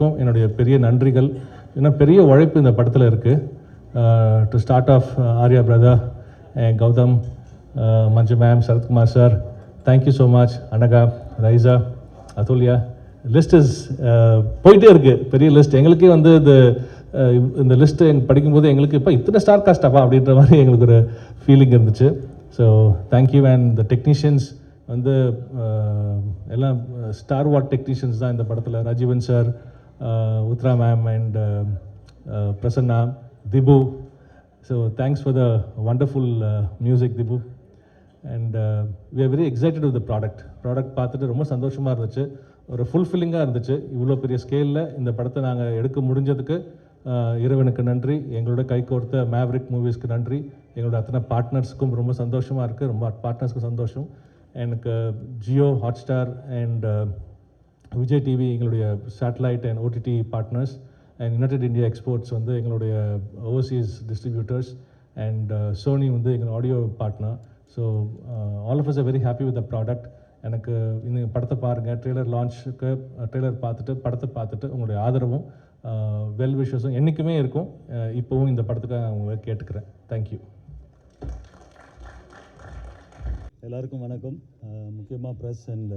என்னுடைய பெரிய நன்றிகள். ஏன்னா பெரிய உழைப்பு இந்த படத்தில் இருக்குது. To start off Arya brother, Gautham, Manju ma'am, Sarathkumar sir, thank you so much. Anagha, Raiza, Athulya, list is போயிட்டே இருக்குது, பெரிய லிஸ்ட். எங்களுக்கே வந்து இந்த லிஸ்ட்டு படிக்கும்போது எங்களுக்கு இப்போ இத்தனை ஸ்டார் காஸ்டாப்பா அப்படின்ற மாதிரி எங்களுக்கு ஒரு ஃபீலிங் இருந்துச்சு. So thank you. And the technicians வந்து எல்லாம் ஸ்டார் வாட் டெக்னீஷியன்ஸ் தான் இந்த படத்தில். Rajeevan sir, Uthra ma'am and Prasanna, Dhibu. So thanks for the wonderful music Dhibu. And we are very excited with the product பார்த்துட்டு ரொம்ப சந்தோஷமாக இருந்துச்சு, ஒரு ஃபுல்ஃபில்லிங்காக இருந்துச்சு. இவ்வளோ பெரிய ஸ்கேலில் இந்த படத்தை நாங்கள் எடுக்க முடிஞ்சதுக்கு இறைவனுக்கு நன்றி. எங்களோட கை கோர்த்த மேவரிக் மூவிஸ்க்கு நன்றி. எங்களோட அத்தனை பார்ட்னர்ஸுக்கும் ரொம்ப சந்தோஷமாக இருக்குது, ரொம்ப பார்ட்னர்ஸ்க்கும் சந்தோஷம். எனக்கு Jio, Hotstar and Vijay TV எங்களுடைய satellite and OTT partners, and United India Exports வந்து எங்களுடைய ஓவர்சீஸ் டிஸ்ட்ரிபியூட்டர்ஸ், அண்ட் சோனி வந்து எங்கள் audio partner. So all of us are very happy with the product. எனக்கு இந்த படத்தை பாருங்கள், ட்ரெய்லர் லான்ச்சுக்கு ட்ரெய்லர் பார்த்துட்டு படத்தை பார்த்துட்டு உங்களுடைய ஆதரவும் வெல் விஷஸும் என்றைக்குமே இருக்கும். இப்போவும் இந்த படத்துக்காக நான் உங்களை கேட்டுக்கிறேன். தேங்க்யூ. எல்லாருக்கும் வணக்கம். முக்கியமாக ப்ரெஸ் அண்ட்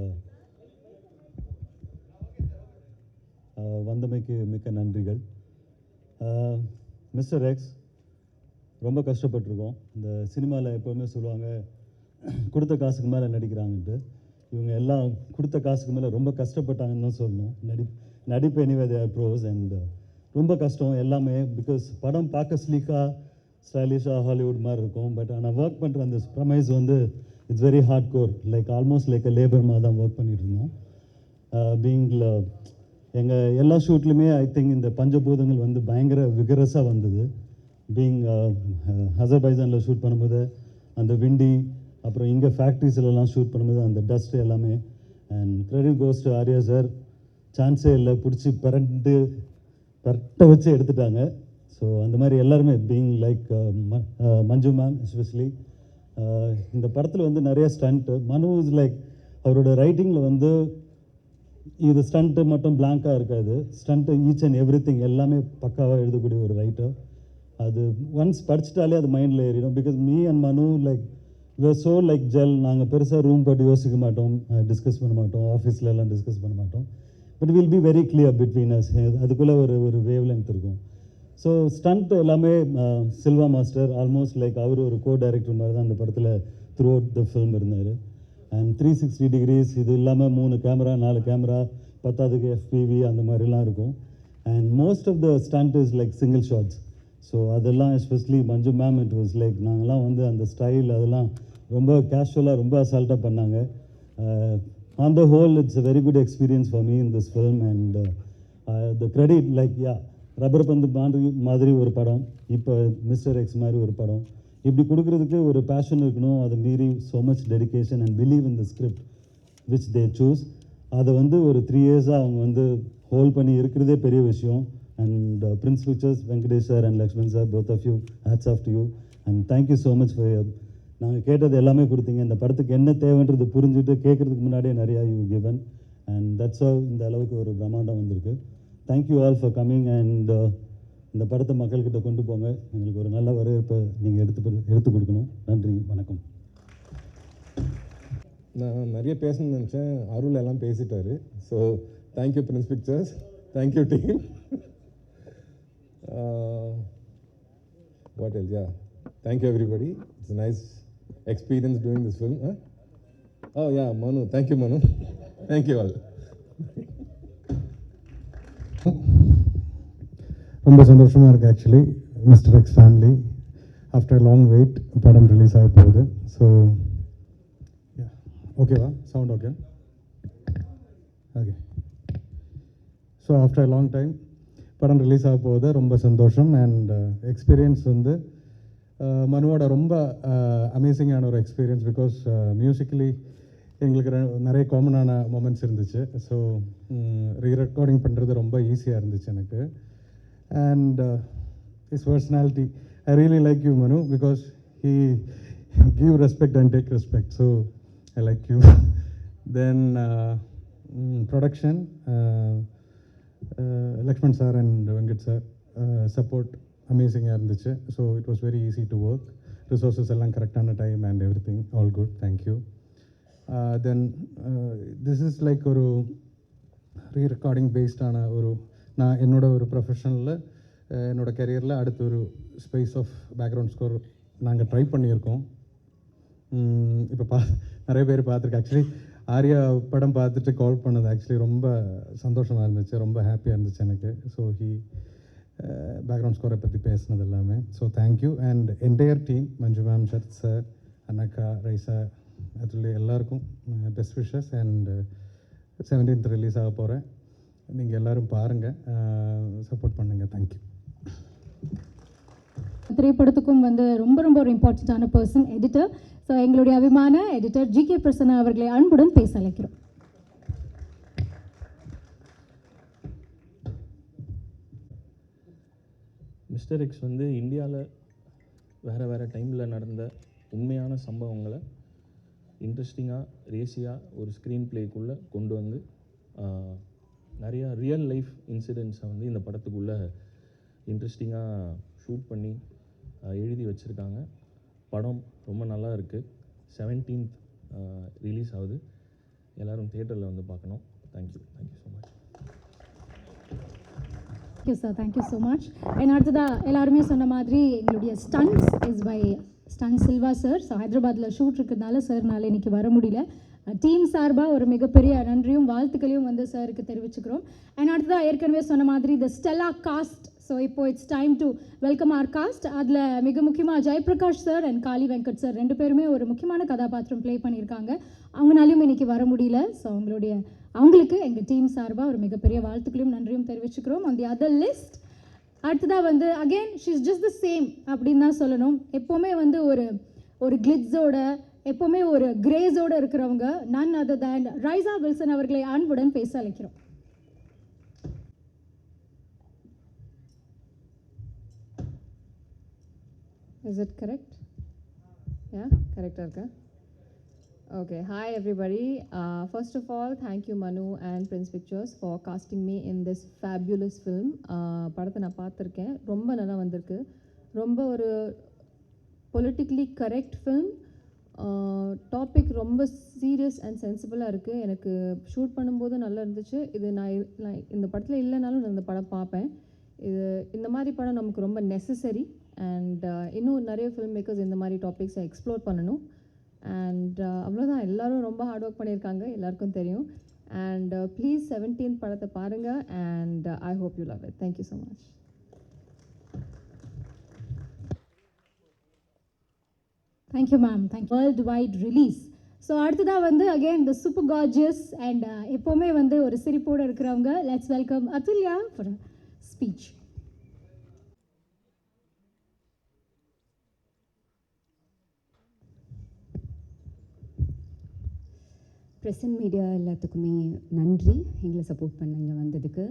வந்தமைக்கு மிக்க நன்றிகள். மிஸ்டர் எக்ஸ் ரொம்ப கஷ்டப்பட்டிருக்கோம். இந்த சினிமாவில் எப்போவுமே சொல்லுவாங்க கொடுத்த காசுக்கு மேலே நடிக்கிறாங்கன்ட்டு. இவங்க எல்லாம் கொடுத்த காசுக்கு மேலே ரொம்ப கஷ்டப்பட்டாங்கன்னு தான் சொல்லணும். நடிப்பு anyway they are bros and ரொம்ப கஷ்டம் எல்லாமே. பிகாஸ் படம் பார்க்க ஸ்லீக்காக ஸ்டைலிஷாக ஹாலிவுட் மாதிரி இருக்கும். பட் ஆனால் ஒர்க் பண்ணுற அந்த ப்ரமைஸ் வந்து it's very hard core, like almost like a labour மாதிரி தான் ஒர்க் பண்ணிகிட்டு இருந்தோம். பீங்கில் எங்கள் எல்லா ஷூட்லையுமே ஐ திங்க் இந்த பஞ்சபூதங்கள் வந்து பயங்கர விகரஸாக வந்தது. பீங் அசர்பைஜானில் ஷூட் பண்ணும்போது அந்த விண்டி, அப்புறம் இங்கே ஃபேக்ட்ரிஸ்லாம் ஷூட் பண்ணும்போது அந்த டஸ்ட் எல்லாமே. And credit goes to Arya sir. சான்ஸே இல்லை, பிடிச்சி பரட்டை வச்சு எடுத்துட்டாங்க. ஸோ அந்த மாதிரி எல்லாருமே பீங் லைக் மஞ்சு மேம் எஸ்பெஷலி. இந்த படத்தில் வந்து நிறைய ஸ்டண்ட்டு. மனு இஸ் லைக் அவரோட ரைட்டிங்கில் வந்து இது ஸ்டண்ட்டு மட்டும் பிளாங்காக இருக்காது. Stunt each and every thing எல்லாமே பக்காவாக எழுதக்கூடிய ஒரு ரைட்டர். அது ஒன்ஸ் படிச்சிட்டாலே அது மைண்டில் ஏறிடும். Because me and Manu like we so like gel. நாங்கள் பெருசாக ரூம் போட்டு யோசிக்க மாட்டோம், டிஸ்கஸ் பண்ண மாட்டோம், ஆஃபீஸில் எல்லாம் டிஸ்கஸ் பண்ண மாட்டோம். But will be very clear between as. அதுக்குள்ளே ஒரு வேவ் லென்த் இருக்கும். ஸோ ஸ்டண்ட் எல்லாமே சில்வா மாஸ்டர் ஆல்மோஸ்ட் லைக் அவர் ஒரு கோ டைரக்டர் மாதிரி தான் அந்த படத்தில் த்ரூ அவுட் த ஃபில்ம் இருந்தார். அண்ட் 360 degrees இது இல்லாமல் 3 கேமரா 4 கேமரா 10க்கு FPV அந்த மாதிரிலாம் இருக்கும். And most of the stunt is like single shots. So அதெல்லாம் especially Manju ma'am it was like நாங்கள்லாம் வந்து அந்த ஸ்டைல் அதெல்லாம் ரொம்ப கேஷுவலாக ரொம்ப அசால்ட்டாக பண்ணாங்க. On the whole it's a very good experience for me in this film. And the credit like rubber பந்து மாதிரி ஒரு படம், இப்போ மிஸ்டர் எக்ஸ் மாதிரி ஒரு படம், இப்படி கொடுக்குறதுக்கு ஒரு பேஷன் இருக்கணும். அதை மீறி so much dedication and believe in the script which they choose. அதை வந்து ஒரு 3 இயர்ஸாக அவங்க வந்து ஹோல்ட் பண்ணி இருக்கிறதே பெரிய விஷயம். And Prince Pictures Venkatesh sir and Lakshman sir, both of you, hats off to you. And thank you so much for நாங்கள் கேட்டது எல்லாமே கொடுத்தீங்க. இந்த படத்துக்கு என்ன தேவைன்றது புரிஞ்சுட்டு கேட்குறதுக்கு முன்னாடியே நிறையா you given. And that's all இந்த அளவுக்கு ஒரு பிரம்மாண்டம் வந்திருக்கு. Thank you all for coming. And இந்த படத்தை மக்கள்கிட்ட கொண்டு போங்க. எங்களுக்கு ஒரு நல்ல வரவேற்பை நீங்கள் எடுத்து கொடுக்கணும். நன்றி, வணக்கம். நான் நிறைய பேசணும்னு நினச்சேன், அருள் எல்லாம் பேசிட்டாரு. So thank you Prince Pictures, thank you team. What else, yeah, thank you everybody. It's nice experience doing this film. Oh yeah, Manu, thank you Manu, thank you all. ரொம்ப சந்தோஷமாக இருக்குது actually. Mister X family after long wait படம் ரிலீஸ் ஆக போகுது. ஸோ ஓகேவா, sound okay? Okay. So after long time படம் release ஆக போகுது, ரொம்ப சந்தோஷம். அண்ட் எக்ஸ்பீரியன்ஸ் வந்து மனுவோட ரொம்ப அமேசிங்கான ஒரு எக்ஸ்பீரியன்ஸ். பிகாஸ் மியூசிக்கலி எங்களுக்கு நிறைய காமனான மூமெண்ட்ஸ் இருந்துச்சு. ஸோ ரீரெக்கார்டிங் பண்ணுறது ரொம்ப ஈஸியாக இருந்துச்சு எனக்கு. And his personality, I really like you Manu, because he give respect and take respect, so I like you. Then production, Lakshman sir and Venkat sir support அமேசிங்காக இருந்துச்சு. So it was very easy to work. Resources எல்லாம் கரெக்டான time and every thing all good. Thank you. Then this is like ஒரு rerecording பேஸ்டான நான் என்னோடய ஒரு ப்ரொஃபஷனில் என்னோடய கெரியரில் அடுத்த ஒரு ஸ்பேஸ் ஆஃப் பேக்ரவுண்ட் ஸ்கோர் நாங்கள் ட்ரை பண்ணியிருக்கோம். இப்போ நிறைய பேர் பார்த்துருக்கு. ஆக்சுவலி ஆர்யா படம் பார்த்துட்டு கால் பண்ணது ஆக்சுவலி ரொம்ப சந்தோஷமாக இருந்துச்சு, ரொம்ப ஹாப்பியாக இருந்துச்சு எனக்கு. ஸோ பேக்ரவுண்ட் ஸ்கோரை பற்றி பேசினது எல்லாமே. So thank you. And entire team, Manju ma'am, Sarath sir, Anagha, Raiza, அதில் எல்லாருக்கும் best wishes. And 17th release ஆக போகிறேன். நீங்கள் எல்லோரும் பாருங்கள், சப்போர்ட் பண்ணுங்கள். தேங்க்யூ. திரைப்படத்துக்கும் வந்து ரொம்ப ரொம்ப ஒரு இம்பார்ட்டண்ட்டான பர்சன் எடிட்டர். ஸோ எங்களுடைய அபிமான எடிட்டர் ஜி.கே. பிரசன்னா அவர்களை அன்புடன் பேச அழைக்கிறோம். மிஸ்டர் எக்ஸ் வந்து இந்தியாவில் வேறு டைமில் நடந்த உண்மையான சம்பவங்களை இன்ட்ரெஸ்டிங்காக ரேசியாக ஒரு ஸ்க்ரீன் பிளேக்குள்ளே கொண்டு வந்து நிறையா ரியல் லைஃப் இன்சிடென்ட்ஸை வந்து இந்த படத்துக்குள்ளே இன்ட்ரெஸ்டிங்காக ஷூட் பண்ணி எழுதி வச்சுருக்காங்க. படம் ரொம்ப நல்லா இருக்குது. 17th ரிலீஸ் ஆகுது. எல்லோரும் தியேட்டரில் வந்து பார்க்கணும். Thank you so much. Thank you sir, thank you so much. And அடுத்ததாக எல்லாருமே சொன்ன மாதிரி எங்களுடைய stunts is by Stunt Silva sir. So ஹைதராபாத்தில் ஷூட் இருக்கிறதுனால சார்னால இன்றைக்கி வர முடியல. டீம் சார்பாக ஒரு மிகப்பெரிய நன்றியும் வாழ்த்துக்களையும் வந்து சாருக்கு தெரிவிச்சுக்கிறோம். அண்ட் அடுத்ததாக ஏற்கனவே சொன்ன மாதிரி த ஸ்டெல்லா காஸ்ட். ஸோ இப்போ it's time to welcome our cast. அதில் மிக முக்கியமாக Jayaprakash sir and Kaali Venkat sir 2 பேருமே ஒரு முக்கியமான கதாபாத்திரம் ப்ளே பண்ணியிருக்காங்க. அவங்களாலையும் இன்றைக்கி வர முடியல. ஸோ அவங்களுக்கு எங்கள் டீம் சார்பாக ஒரு மிகப்பெரிய வாழ்த்துக்களையும் நன்றியும் தெரிவிச்சுக்கிறோம். ஆன் தி அதர் லிஸ்ட் அடுத்ததாக வந்து again she is just the same அப்படின்னு தான் சொல்லணும். எப்போவுமே வந்து ஒரு கிளிட்ஸோட, எப்போவுமே ஒரு கிரேஸோடு இருக்கிறவங்க நன் அதர் தேன் ரைசா வில்சன் அவர்களை அன்புடன் பேச அழைக்கிறோம். Is it correct? Yeah, correct, okay. Okay, hi everybody. First of all, thank you Manu and Prince Pictures for casting me in this fabulous film. படத்தை நான் பார்த்துருக்கேன், ரொம்ப நல்லா வந்திருக்கு. ரொம்ப ஒரு பொலிட்டிக்கலி கரெக்ட் ஃபில்ம். டாபிக் ரொம்ப சீரியஸ் அண்ட் சென்சிபிளாக இருக்குது. எனக்கு ஷூட் பண்ணும்போது நல்லா இருந்துச்சு. இது நான் இந்த படத்தில் இல்லைனாலும் நான் இந்த படம் பார்ப்பேன். இந்த மாதிரி படம் நமக்கு ரொம்ப நெசசரி. அண்ட் இன்னும் நிறைய ஃபில்ம் மேக்கர்ஸ் இந்த மாதிரி டாபிக்ஸை எக்ஸ்ப்ளோர் பண்ணணும். அண்ட் அவ்வளோதான். எல்லோரும் ரொம்ப ஹார்ட் ஒர்க் பண்ணியிருக்காங்க, எல்லாருக்கும் தெரியும். அண்ட் ப்ளீஸ் 17th படத்தை பாருங்கள். And I hope you love it. Thank you so much. Thank you ma'am. Worldwide release. So அடுத்ததாக வந்து again the super gorgeous and எப்போவுமே வந்து ஒரு சிரிப்போடு இருக்கிறவங்க, let's welcome Athulya for speech. Present media எல்லாத்துக்குமே நன்றி, எங்களை சப்போர்ட் பண்ண இங்கே வந்ததுக்கு.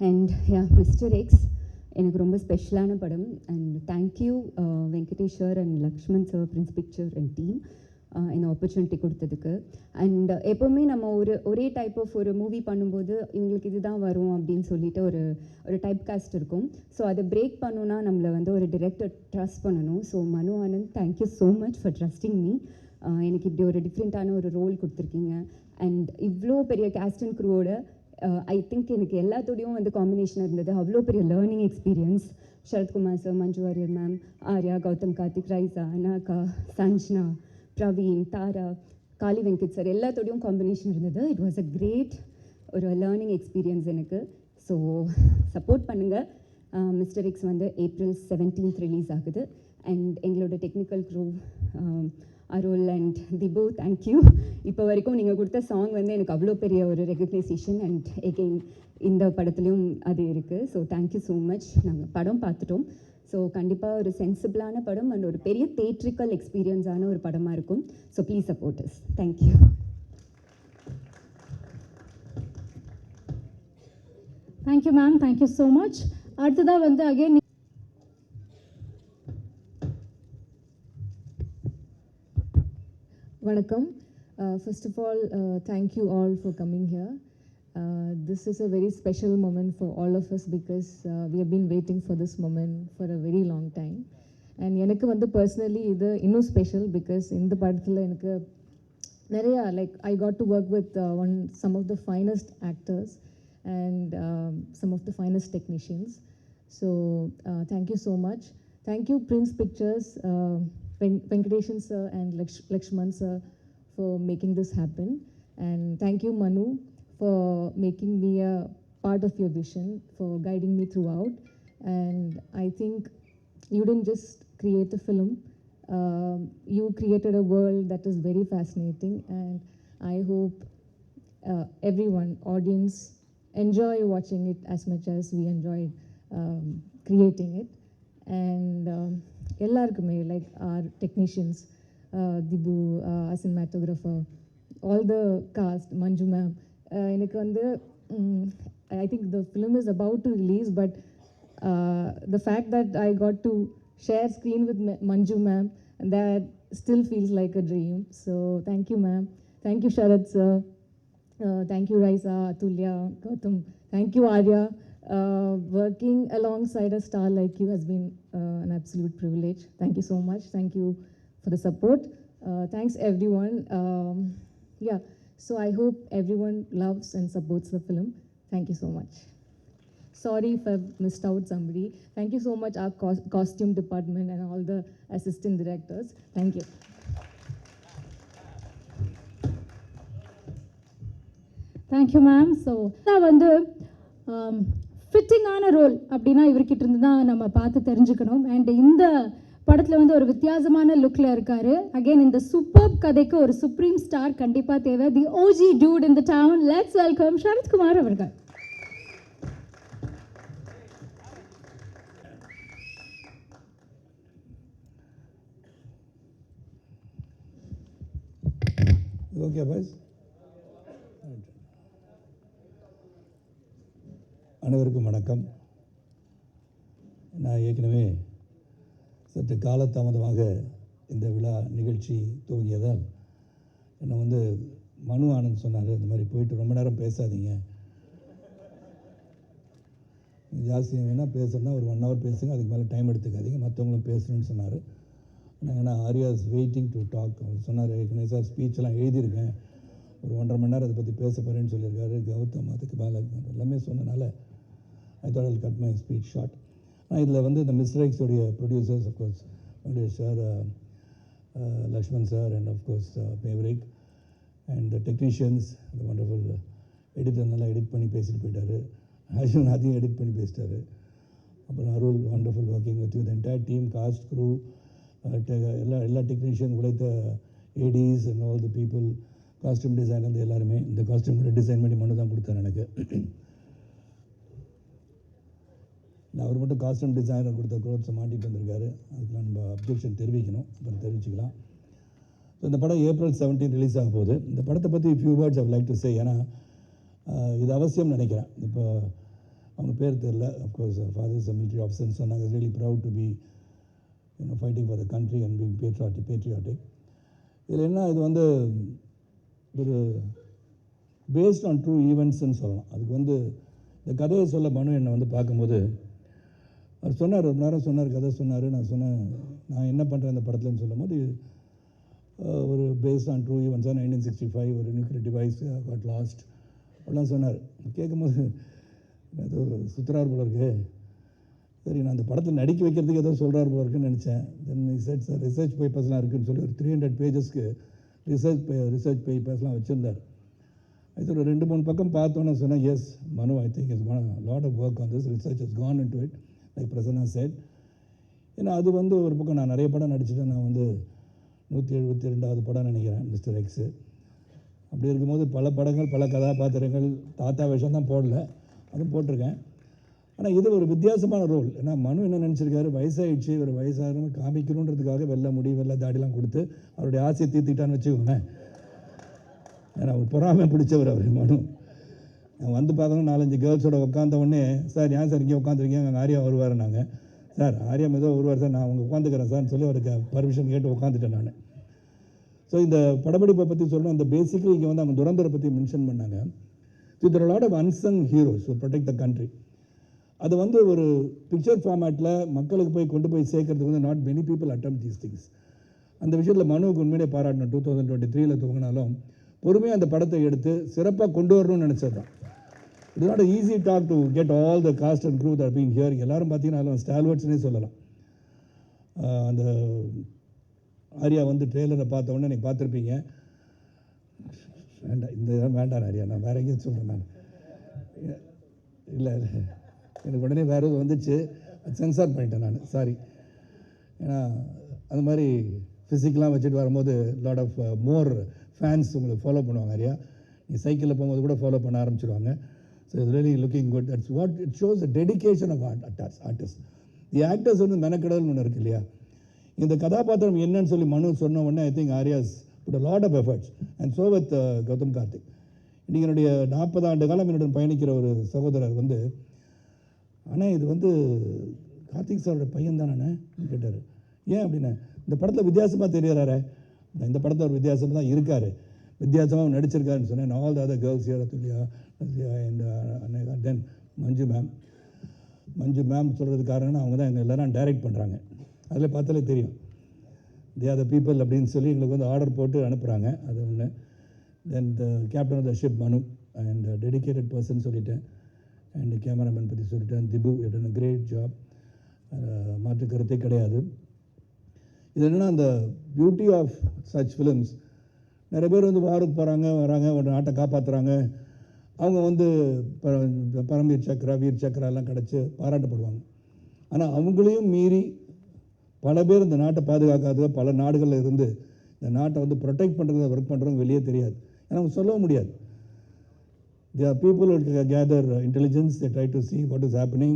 அண்ட் மிஸ்டர் எக்ஸ் எனக்கு ரொம்ப ஸ்பெஷலான படம். And thank you Venkateswar and Lakshman sir, Prince picture and team இந்த ஆப்பர்ச்சுனிட்டி கொடுத்ததுக்கு. அண்ட் எப்போவுமே நம்ம ஒரே டைப் ஆஃப் ஒரு மூவி பண்ணும்போது இவங்களுக்கு இதுதான் வரும் அப்படின்னு சொல்லிட்டு ஒரு டைப் காஸ்ட் இருக்கும். ஸோ அதை பிரேக் பண்ணணுன்னா நம்மளை வந்து ஒரு டிரெக்டர் ட்ரஸ்ட் பண்ணணும். ஸோ மனு Anand, thank you so much for trusting me. எனக்கு இப்படி ஒரு டிஃப்ரெண்ட்டான ஒரு ரோல் கொடுத்துருக்கீங்க. அண்ட் இவ்வளோ பெரிய கேஸ்ட் அண்ட் க்ரூவோட ஐ திங்க் எனக்கு எல்லாத்தோடையும் வந்து காம்பினேஷன் இருந்தது. அவ்வளோ பெரிய learning experience. Sarathkumar sir, Manju Warrier ma'am, Arya, Gautham Karthik, Raiza, Anagha, Sanjana, Praveen, Thara, Kaali Venkat sir எல்லாத்தோடையும் காம்பினேஷன் இருந்தது. இட் வாஸ் அ கிரேட் ஒரு லேர்னிங் எக்ஸ்பீரியன்ஸ் எனக்கு. ஸோ சப்போர்ட் பண்ணுங்கள். மிஸ்டர் எக்ஸ் வந்து April 17th ரிலீஸ் ஆகுது. அண்ட் எங்களோட technical crew Arul and Dhibu, thank you. இப்போ வரைக்கும் நீங்கள் கொடுத்த சாங் வந்து எனக்கு அவ்வளோ பெரிய ஒரு ரெகக்னைசேஷன். அண்ட் எகெயின் இந்த படத்துலையும் அது இருக்குது. So thank you so much. நாங்கள் படம் பார்த்துட்டோம். ஸோ கண்டிப்பாக ஒரு சென்சிபிளான படம் அண்ட் ஒரு பெரிய தேட்ரிக்கல் எக்ஸ்பீரியன்ஸான ஒரு படமாக இருக்கும். So please support us. Thank you. Thank you ma'am, thank you so much. அடுத்ததாக வந்து அகெயின் வணக்கம். First of all, thank you all for coming here. This is a very special moment for all of us because we have been waiting for this moment for a very long time. And எனக்கு வந்து personally இது இன்னும் special because இந்த படத்தில் எனக்கு நிறையா like I got to work with some of the finest actors and some of the finest technicians. So thank you so much. Thank you Prince Pictures, Venkateshan sir and Lakshman sir for making this happen. And thank you Manu for making me a part of your vision, for guiding me throughout. And I think you didn't just create a film, you created a world that is very fascinating, and I hope everyone, audience, enjoy watching it as much as we enjoyed creating it. And ellarkume, like our technicians, Dibu, our cinematographer, all the cast, Manju ma'am, எனக்கு வந்து I think the film is about to release, but the fact that I got to share screen with Manju ma'am, that still feels like a dream. So thank you ma'am, thank you Sharad sir, thank you Raisa, Atulya, Gautam, thank you Arya. Working alongside a star like you has been an absolute privilege. Thank you so much. Thank you for the support. Thanks everyone. Yeah, so I hope everyone loves and supports the film. Thank you so much. Sorry if I've missed out somebody. Thank you so much, our costume department and all the assistant directors. Thank you. Thank you ma'am. So நான் வந்து ஃபிட்டிங்கான role அப்படின்னா இவர்கிட்ட இருந்து தான் நம்ம பார்த்து தெரிஞ்சுக்கணும். And இந்த படத்தில் வந்து ஒரு வித்தியாசமான லுக்கில் இருக்கார். அகெயின் இந்த சூப்பர் கதைக்கு ஒரு சுப்ரீம் ஸ்டார் கண்டிப்பாக தேவை. The OG dude in the town. Let's welcome Sarathkumar அவர்கள். ஓகே பாய்ஸ், அனைவருக்கும் வணக்கம். நான் ஏற்கனவே சற்று காலதாமதமாக இந்த விழா நிகழ்ச்சி துவங்கியதால் என்னை வந்து மனு ஆனந்த் சொன்னார், இந்த மாதிரி போயிட்டு ரொம்ப நேரம் பேசாதீங்க, ஜாஸ்தி வேணால் பேசுகிறேன்னா ஒரு 1 hour பேசுங்க, அதுக்கு மேலே டைம் எடுத்துக்காதீங்க, மற்றவங்களும் பேசணும்னு சொன்னார். ஏன்னா Arya is waiting to talk. அவர் சொன்னார், ஏற்கனவே சார் ஸ்பீச்செல்லாம் எழுதியிருக்கேன், ஒரு 1.5 மணி நேரம் அதை பற்றி பேச போகிறேன்னு சொல்லியிருக்காரு. கௌதம் அதுக்கு மேலே எல்லாமே சொன்னனால I thought I'll cut my speech short. ஆனால் இதில் வந்து இந்த மிஸ்டர் எக்ஸோடைய producers of course Venkatesh sir, Lakshman sir and of course Maverick and the technicians, அந்த வண்டர்ஃபுல் எடிட்டர் நல்லா எடிட் பண்ணி பேசிட்டு போயிட்டார். ஆக்சுவலி அதையும் எடிட் பண்ணி பேசிட்டாரு. அப்புறம் Arul, wonderful working with you, the entire team, cast, crew, எல்லா டெக்னீஷியன் உழைத்த ADs and all the people, costume design வந்து எல்லாருமே. இந்த காஸ்டியூம் கூட டிசைன் பண்ணி மனு தான் கொடுத்தாரு எனக்கு. நான் அவர் மட்டும் காஸ்டியூம் டிசைனர் கொடுத்த க்ரோத்ஸை மாட்டிட்டு வந்திருக்காரு. அதுக்கெலாம் நம்ம அப்ஜெக்ஷன் தெரிவிக்கணும், அப்புறம் தெரிவிச்சுக்கலாம். ஸோ இந்த படம் April 17 ரிலீஸ் ஆக போகுது. இந்த படத்தை பற்றி few words I like to say. ஏன்னா இது அவசியம் நினைக்கிறேன். இப்போ அவங்க பேர் தெரில, அஃப்கோர்ஸ் ஃபாதர் இஸ் மிலிட்ரி ஆஃபீஸர்னு சொன்னாங்க. Really proud to be fighting for the country and being patriotic. இதில் என்ன, இது வந்து ஒரு பேஸ்ட் ஆன் ட்ரூ ஈவெண்ட்ஸ்ன்னு சொல்லலாம். அதுக்கு வந்து இந்த கதையை சொல்ல மனு என்னை வந்து பார்க்கும்போது அவர் சொன்னார், ரொம்ப நேரம் சொன்னார், கதை சொன்னார். நான் சொன்னேன், நான் என்ன பண்ணுறேன் இந்த படத்துலன்னு சொல்லும் போது ஒரு பேஸ்ட் ஆன் ட்ரூ ஈவெண்ட்ஸ், 1965 ஒரு நியூக்ளியர் டிவைஸ் காட் லாஸ்ட் அப்படிலாம் சொன்னார். கேட்கும்போது ஏதோ சுற்றுறார் போல இருக்கு. சரி, நான் அந்த படத்தில் நடிக்க வைக்கிறதுக்கு ஏதோ சொல்கிறார் போல இருக்குன்னு நினச்சேன். தென் ரிசர்ச் ரிசர்ச் பேப்பர்ஸ்லாம் இருக்குதுன்னு சொல்லி ஒரு 300 பேஜஸ்க்கு ரிசர்ச் பேப்பர்ஸ்லாம் வச்சுருந்தார். அது ஒரு 2-3 பக்கம் பார்த்தோன்னே சொன்னேன், yes Manu, I think is lot of work on this, research is gone into it, like Prasanna said. ஏன்னா அது வந்து ஒரு பக்கம் நான் நிறைய படம் நடிச்சுட்டேன். நான் வந்து 172வது படம் நினைக்கிறேன் மிஸ்டர் எக்ஸு. அப்படி இருக்கும்போது பல படங்கள், பல கதாபாத்திரங்கள், தாத்தா வேஷம் தான் போடல, அதுவும் போட்டிருக்கேன். ஆனால் இது ஒரு வித்தியாசமான ரோல். ஏன்னா மனு என்ன நினச்சிருக்காரு, வயசாகிடுச்சு, ஒரு வயசாக காமிக்கணுன்றதுக்காக வெள்ளை முடி வெள்ளை தாடிலாம் கொடுத்து அவருடைய ஆசையை தீர்த்திட்டான்னு வச்சுக்கோங்க. ஏன்னா அவர் பொறாமை பிடிச்சவர் அவர் மனு. நான் வந்து பார்க்கணும், 4-5 கேர்ள்ஸோட உட்காந்த உடனே, சார் ஏன் சார் இங்கே உட்காந்துருக்கீங்க, அங்கே ஆர்யா வருவார். நாங்கள் சார் ஆர்யா மெதுவாக வருவார் சார், நான் அவங்க உட்காந்துக்கிறேன் சார்னு சொல்லி அவருக்கு பர்மிஷன் கேட்டு உட்காந்துட்டேன் நான். ஸோ இந்த படப்பிடிப்பை பற்றி சொல்லணும். அந்த பேசிக்கலி இங்கே வந்து அவங்க துரந்தரை பற்றி மென்ஷன் பண்ணாங்க. So so there are a lot of unsung heroes who protect the country. அது வந்து ஒரு பிக்சர் ஃபார்மேட்டில் மக்களுக்கு கொண்டு போய் சேர்க்கறதுக்கு வந்து not many people attempt these things. அந்த விஷயத்தில் மனுவுக்கு உண்மையிலே பாராட்டணும். 2023 துவங்கினாலும் பொறுமையாக அந்த படத்தை எடுத்து சிறப்பாக கொண்டு வரணும்னு நினச்சது தான். It's not easy talk to get all the cast and crew that been here. எல்லாரும் பார்த்தீங்கன்னா ஸ்டால்வர்ட்ஸ்னே சொல்லலாம். அந்த ஆரியா வந்து ட்ரெய்லரை பார்த்த உடனே நீங்கள் பார்த்துருப்பீங்க. வேண்டாம், இந்த வேண்டாம் ஆரியா, நான் வேற எங்கேயும் சொல்கிறேன். நான் இல்லை, எனக்கு உடனே வேறு எதுவும் வந்துச்சு, சென்சார் பண்ணிட்டேன் நான், சாரி. ஏன்னா அந்த மாதிரி ஃபிசிக்கெலாம் வச்சுட்டு வரும்போது லாட் ஆஃப் மோர் ஃபேன்ஸ் உங்களுக்கு ஃபாலோ பண்ணுவாங்க. ஆரியா நீ சைக்கிளில் போகும்போது கூட ஃபாலோ பண்ண ஆரம்பிச்சிடுவாங்க. So it's really looking good. That's what it shows the dedication of artist. The actors வந்து மெனக்கடல்னு ஒன்று இருக்குது இல்லையா. இந்த கதாபாத்திரம் என்னன்னு சொல்லி மனு சொன்ன உடனே I think Arya's put a lot of efforts and so with Gautham Karthik. இன்றைக்கி என்னுடைய 40 ஆண்டு காலம் என்னுடன் பயணிக்கிற ஒரு சகோதரர் வந்து, ஆனால் இது வந்து கார்த்திக் சாரோட பையன் தானே கேட்டார். ஏன் அப்படின்னா, இந்த படத்தில் வித்தியாசமாக தெரியறாரு, இந்த படத்தில் ஒரு வித்தியாசமாக தான் இருக்கார், வித்தியாசமாக நடிச்சிருக்காருன்னு சொன்னேன். All the other girls here, Athulya and then Manju ma'am சொல்கிறதுக்கு காரணம் அவங்க தான் எங்கள் எல்லோரும் டைரக்ட் பண்ணுறாங்க. அதில் பார்த்தாலே தெரியும் தே ஆர் த பீப்புள் அப்படின்னு சொல்லி எங்களுக்கு வந்து ஆர்டர் போட்டு அனுப்புகிறாங்க. அது ஒன்று. Then the captain of the ship Manu and dedicated person சொல்லிட்டேன். அண்ட் கேமராமேன் பற்றி சொல்லிட்டேன். Dibu it a great job, மாற்று கருத்தே கிடையாது. இது என்னென்னா அந்த பியூட்டி ஆஃப் சச் ஃபிலிம்ஸ். நிறைய பேர் வந்து வாருக்கு போகிறாங்க, வராங்க, ஒரு நாட்டை காப்பாற்றுறாங்க. அவங்க வந்து பரம்வீர் சக்ரா, வீர் சக்ரா எல்லாம் கிடச்சி பாராட்டப்படுவாங்க. ஆனால் அவங்களையும் மீறி பல பேர் இந்த நாட்டை பாதுகாக்காத பல நாடுகளில் இருந்து இந்த நாட்டை வந்து ப்ரொடெக்ட் பண்ணுறது, ஒர்க் பண்ணுறவங்க வெளியே தெரியாது. ஏன்னா அவங்க சொல்லவும் முடியாது. There are people who gather intelligence, they try to see what is happening,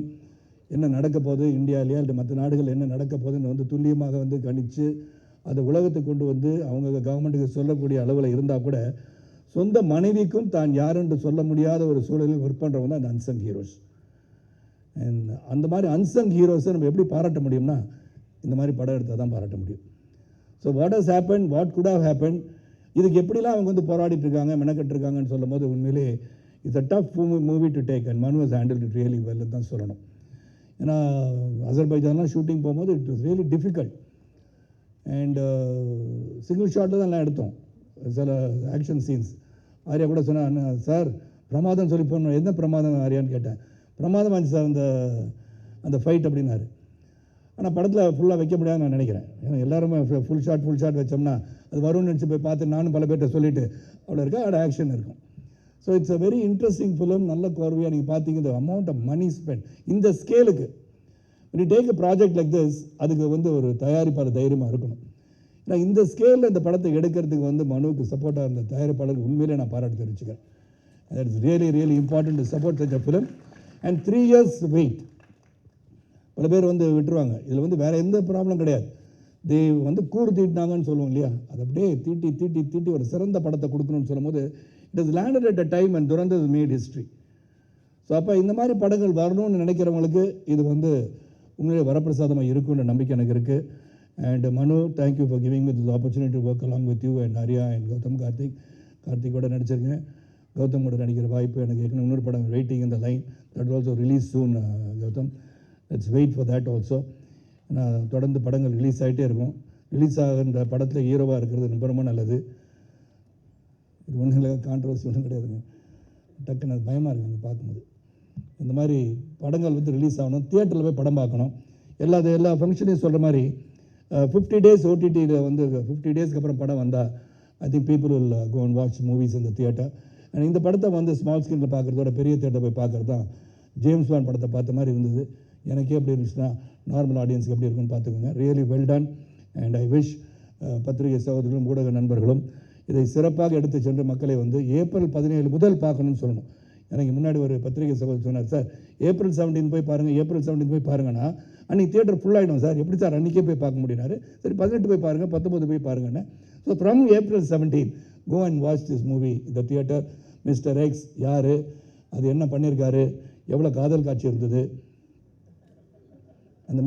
என்ன நடக்க போகுது இந்தியாவிலேயே இல்லை மற்ற நாடுகள் என்ன நடக்க போகுதுன்னு வந்து துல்லியமாக வந்து கணித்து அதை உலகத்துக்கு கொண்டு வந்து அவங்க கவர்மெண்ட்டுக்கு சொல்லக்கூடிய அளவில் இருந்தால் கூட சொந்த மனைவிக்கும் தான் யாருன்னு சொல்ல முடியாத ஒரு சூழலில் ஒர்க் பண்ணுறவங்க தான் அந்த அன்சங் ஹீரோஸ். அண்ட் அந்த மாதிரி அன்சங் ஹீரோஸை நம்ம எப்படி பாராட்ட முடியும்னா, இந்த மாதிரி படம் எடுத்தால் தான் பாராட்ட முடியும். So what has happen, what good have happen, இதுக்கு எப்படிலாம் அவங்க வந்து போராடிட்டு இருக்காங்க, மெனக்கட்டுருக்காங்கன்னு சொல்லும் போது உண்மையிலே it's a tough movie to take and Manu has handle it really well தான் சொல்லணும். ஏன்னா அசர்பைஜான்லாம் ஷூட்டிங் போகும்போது it was really difficult. And single ஷாட்டில் தான் எல்லாம் எடுத்தோம். சில ஆக்ஷன் சீன்ஸ் ஆரியா கூட சொன்னான், சார் பிரமாதம் சொல்லி போடணும். என்ன பிரமாதம் ஆரியான்னு கேட்டேன். பிரமாதம் ஆச்சு சார் அந்த ஃபைட் அப்படின்னாரு. ஆனால் படத்தில் ஃபுல்லாக வைக்க முடியாதுன்னு நான் நினைக்கிறேன். ஏன்னா எல்லாருமே ஃபுல் ஷாட் வச்சோம்னா அது வரும்னு நினச்சி போய் பார்த்து நானும் பல பேர்கிட்ட சொல்லிவிட்டு அவ்வளோ இருக்கா, அதோட ஆக்ஷன் இருக்கும். So it's a very interesting film. நல்ல கோர்வையாக நீங்கள் பார்த்தீங்க. இந்த அமௌண்ட் ஆஃப் மணி ஸ்பெண்ட் இந்த ஸ்கேலுக்கு when you take a project like this, அதுக்கு வந்து ஒரு தயாரிப்பாளர் தைரியமாக இருக்கணும். ஏன்னா இந்த ஸ்கேலில் இந்த படத்தை எடுக்கிறதுக்கு வந்து மனுவுக்கு சப்போர்ட்டாக இருந்த தயாரிப்பாளருக்கு உண்மையிலே நான் பாராட்டு தெரிவிச்சுக்கிறேன். That is really important to support such a film. And 3 years wait. பல பேர் வந்து விட்டுருவாங்க. இதில் வந்து வேறு எந்த ப்ராப்ளம் கிடையாது. தே வந்து கூறு தீட்டினாங்கன்னு சொல்லுவோம் இல்லையா, அது அப்படியே தீட்டி ஒரு சிறந்த படத்தை கொடுக்கணும்னு சொல்லும் போது it is landed at a time and Durandhar mat history. So அப்போ இந்த மாதிரி படங்கள் வரணும்னு நினைக்கிறவங்களுக்கு இது வந்து உண்மையிலே வரப்பிரசாதமாக இருக்குன்ற நம்பிக்கை எனக்கு இருக்குது. And Manu, thank you for giving with this opportunity to work along with you and Arya and Gautham கார்த்திகோட நடிச்சிருக்கேன். கௌதமோட நடிக்கிற வாய்ப்பு எனக்கு ஏற்கனவே இன்னொரு படம் வெயிட்டிங் இந்த line that also release soon. Gautham, let's wait for that also. நான் தொடர்ந்து படங்கள் ரிலீஸ் ஆகிட்டே இருக்கும். ரிலீஸ் ஆகின்ற படத்தில் ஹீரோவாக இருக்கிறது ரொம்ப ரொம்ப நல்லது. இது ஒன்றும் இல்லை, கான்ட்ரவர்சி ஒன்றும் கிடையாதுங்க. டக்குன்னு அது பயமாக இருக்குங்க பார்க்கும்போது. இந்த மாதிரி படங்கள் வந்து ரிலீஸ் ஆகணும், தியேட்டரில் போய் படம் பார்க்கணும். எல்லா ஃபங்க்ஷனையும் சொல்கிற மாதிரி 50 days ஓடிடியில் வந்து 50 daysக்கு அப்புறம் படம் வந்தால் I think people will go and watch movies இந்த தியேட்டர். அண்ட் இந்த படத்தை வந்து ஸ்மால் ஸ்க்ரீனில் பார்க்குறதோட பெரிய தியேட்டர் போய் பார்க்குறது தான் ஜேம்ஸ் பாண்ட் படத்தை பார்த்த மாதிரி இருந்தது. எனக்கே எப்படி இருந்துச்சுன்னா நார்மல் ஆடியன்ஸுக்கு எப்படி இருக்குன்னு பார்த்துக்கோங்க. Really well done. And I wish பத்திரிகை சகோதரர்களும் ஊடக நண்பர்களும் இதை சிறப்பாக எடுத்து சென்று மக்களை வந்து ஏப்ரல் 17 முதல் பார்க்கணும்னு சொல்லணும். எனக்கு முன்னாடி ஒரு பத்திரிகை சகோதரர் சொன்னார், சார் ஏப்ரல் 17 போய் பாருங்கள், ஏப்ரல் 17 போய் பாருங்கன்னா அன்றைக்கி தியேட்டர் ஃபுல்லாகிடும் சார், எப்படி சார் அன்றைக்கே போய் பார்க்க முடியினாரு. சரி 18 போய் பாருங்கள், 19 போய் பாருங்கன்னு. So from April 17 go and watch this movie இந்த தியேட்டர். மிஸ்டர் எக்ஸ் யார், அது என்ன பண்ணியிருக்காரு, எவ்வளோ காதல் காட்சி இருந்தது, அந்த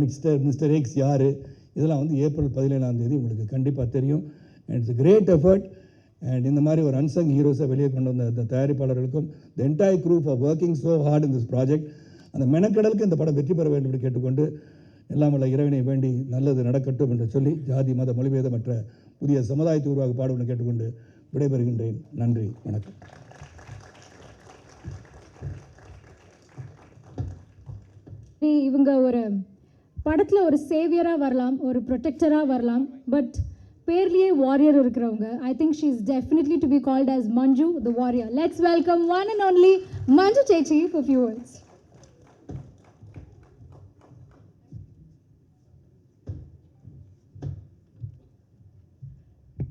மிஸ்டர் எக்ஸ் யார், இதெல்லாம் வந்து ஏப்ரல் 17 உங்களுக்கு கண்டிப்பாக தெரியும். And it's great effort. And இந்த மாதிரி ஒரு அன்சங் ஹீரோஸை வெளியே கொண்டு வந்த இந்த தயாரிப்பாளர்களுக்கும் the entire group of working so hard in this project, அந்த மெனக்கடலுக்கு இந்த படம் வெற்றி பெற வேண்டும் என்று கேட்டுக்கொண்டு எல்லாம் வல்ல இறைவனை வேண்டி நல்லது நடக்கட்டும் என்று சொல்லி ஜாதி மத மொழிபேதமற்ற புதிய சமுதாயத்தை உருவாக்க பாடுபட கேட்டுக்கொண்டு விடைபெறுகின்றேன். நன்றி, வணக்கம். இவங்க ஒரு படத்தில் ஒரு சேவியராக வரலாம், ஒரு ப்ரொடெக்டராக வரலாம், பட் பேர்லேயே வாரியர் இருக்கிறவங்க. I think she is definitely to be called as Manju the warrior. Let's welcome one and only Manju சேச்சி for few words.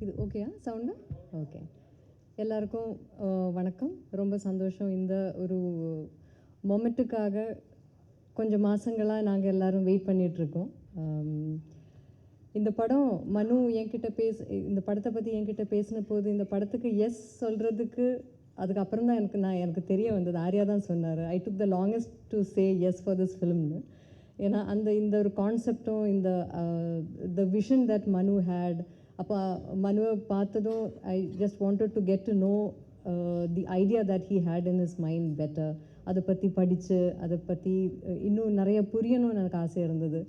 இது ஓகேயா சவுண்டு? ஓகே. எல்லாருக்கும் வணக்கம். ரொம்ப சந்தோஷம். இந்த ஒரு மொமெண்ட்டுக்காக கொஞ்சம் மாதங்களாக நாங்கள் எல்லோரும் வெயிட் பண்ணிகிட்ருக்கோம். இந்த படம் மனு என்கிட்ட இந்த படத்தை பற்றி என்கிட்ட பேசின போது இந்த படத்துக்கு எஸ் சொல்கிறதுக்கு அதுக்கப்புறம் தான் எனக்கு தெரிய வந்தது. ஆர்யா தான் சொன்னார், I took the longest to say yes for this ஃபிலிம்னு. ஏன்னா இந்த ஒரு கான்செப்டும் இந்த விஷன் தட் மனு ஹேட். அப்போ மனுவை பார்த்ததும் I just wanted to get to know the idea that he had in his mind better. அதை பற்றி படித்து அதை பற்றி இன்னும் நிறைய புரியணும்னு எனக்கு ஆசை இருந்தது.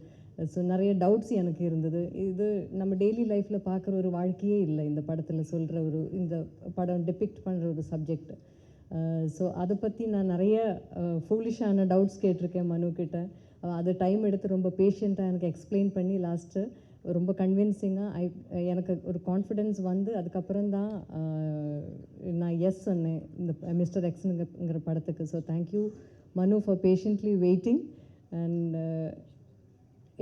ஸோ நிறைய டவுட்ஸ் எனக்கு இருந்தது. இது நம்ம டெய்லி லைஃப்பில் பார்க்குற ஒரு வாழ்க்கையே இல்லை இந்த படத்தில் சொல்கிற இந்த படம் டிபிக்ட் பண்ணுற ஒரு சப்ஜெக்ட். ஸோ அதை பற்றி நான் நிறைய ஃபூலிஷான டவுட்ஸ் கேட்டிருக்கேன் மனுக்கிட்ட. அது டைம் எடுத்து ரொம்ப பேஷண்ட்டாக எனக்கு எக்ஸ்பிளைன் பண்ணி லாஸ்ட்டு ரொம்ப கன்வின்சிங்காக எனக்கு ஒரு கான்ஃபிடென்ஸ் வந்து அதுக்கப்புறம் தான் நான் எஸ் சொன்னேன் இந்த மிஸ்டர் எக்ஸுங்கிற படத்துக்கு. ஸோ தேங்க்யூ மனு ஃபார் பேஷண்ட்லி வெயிட்டிங். அண்ட்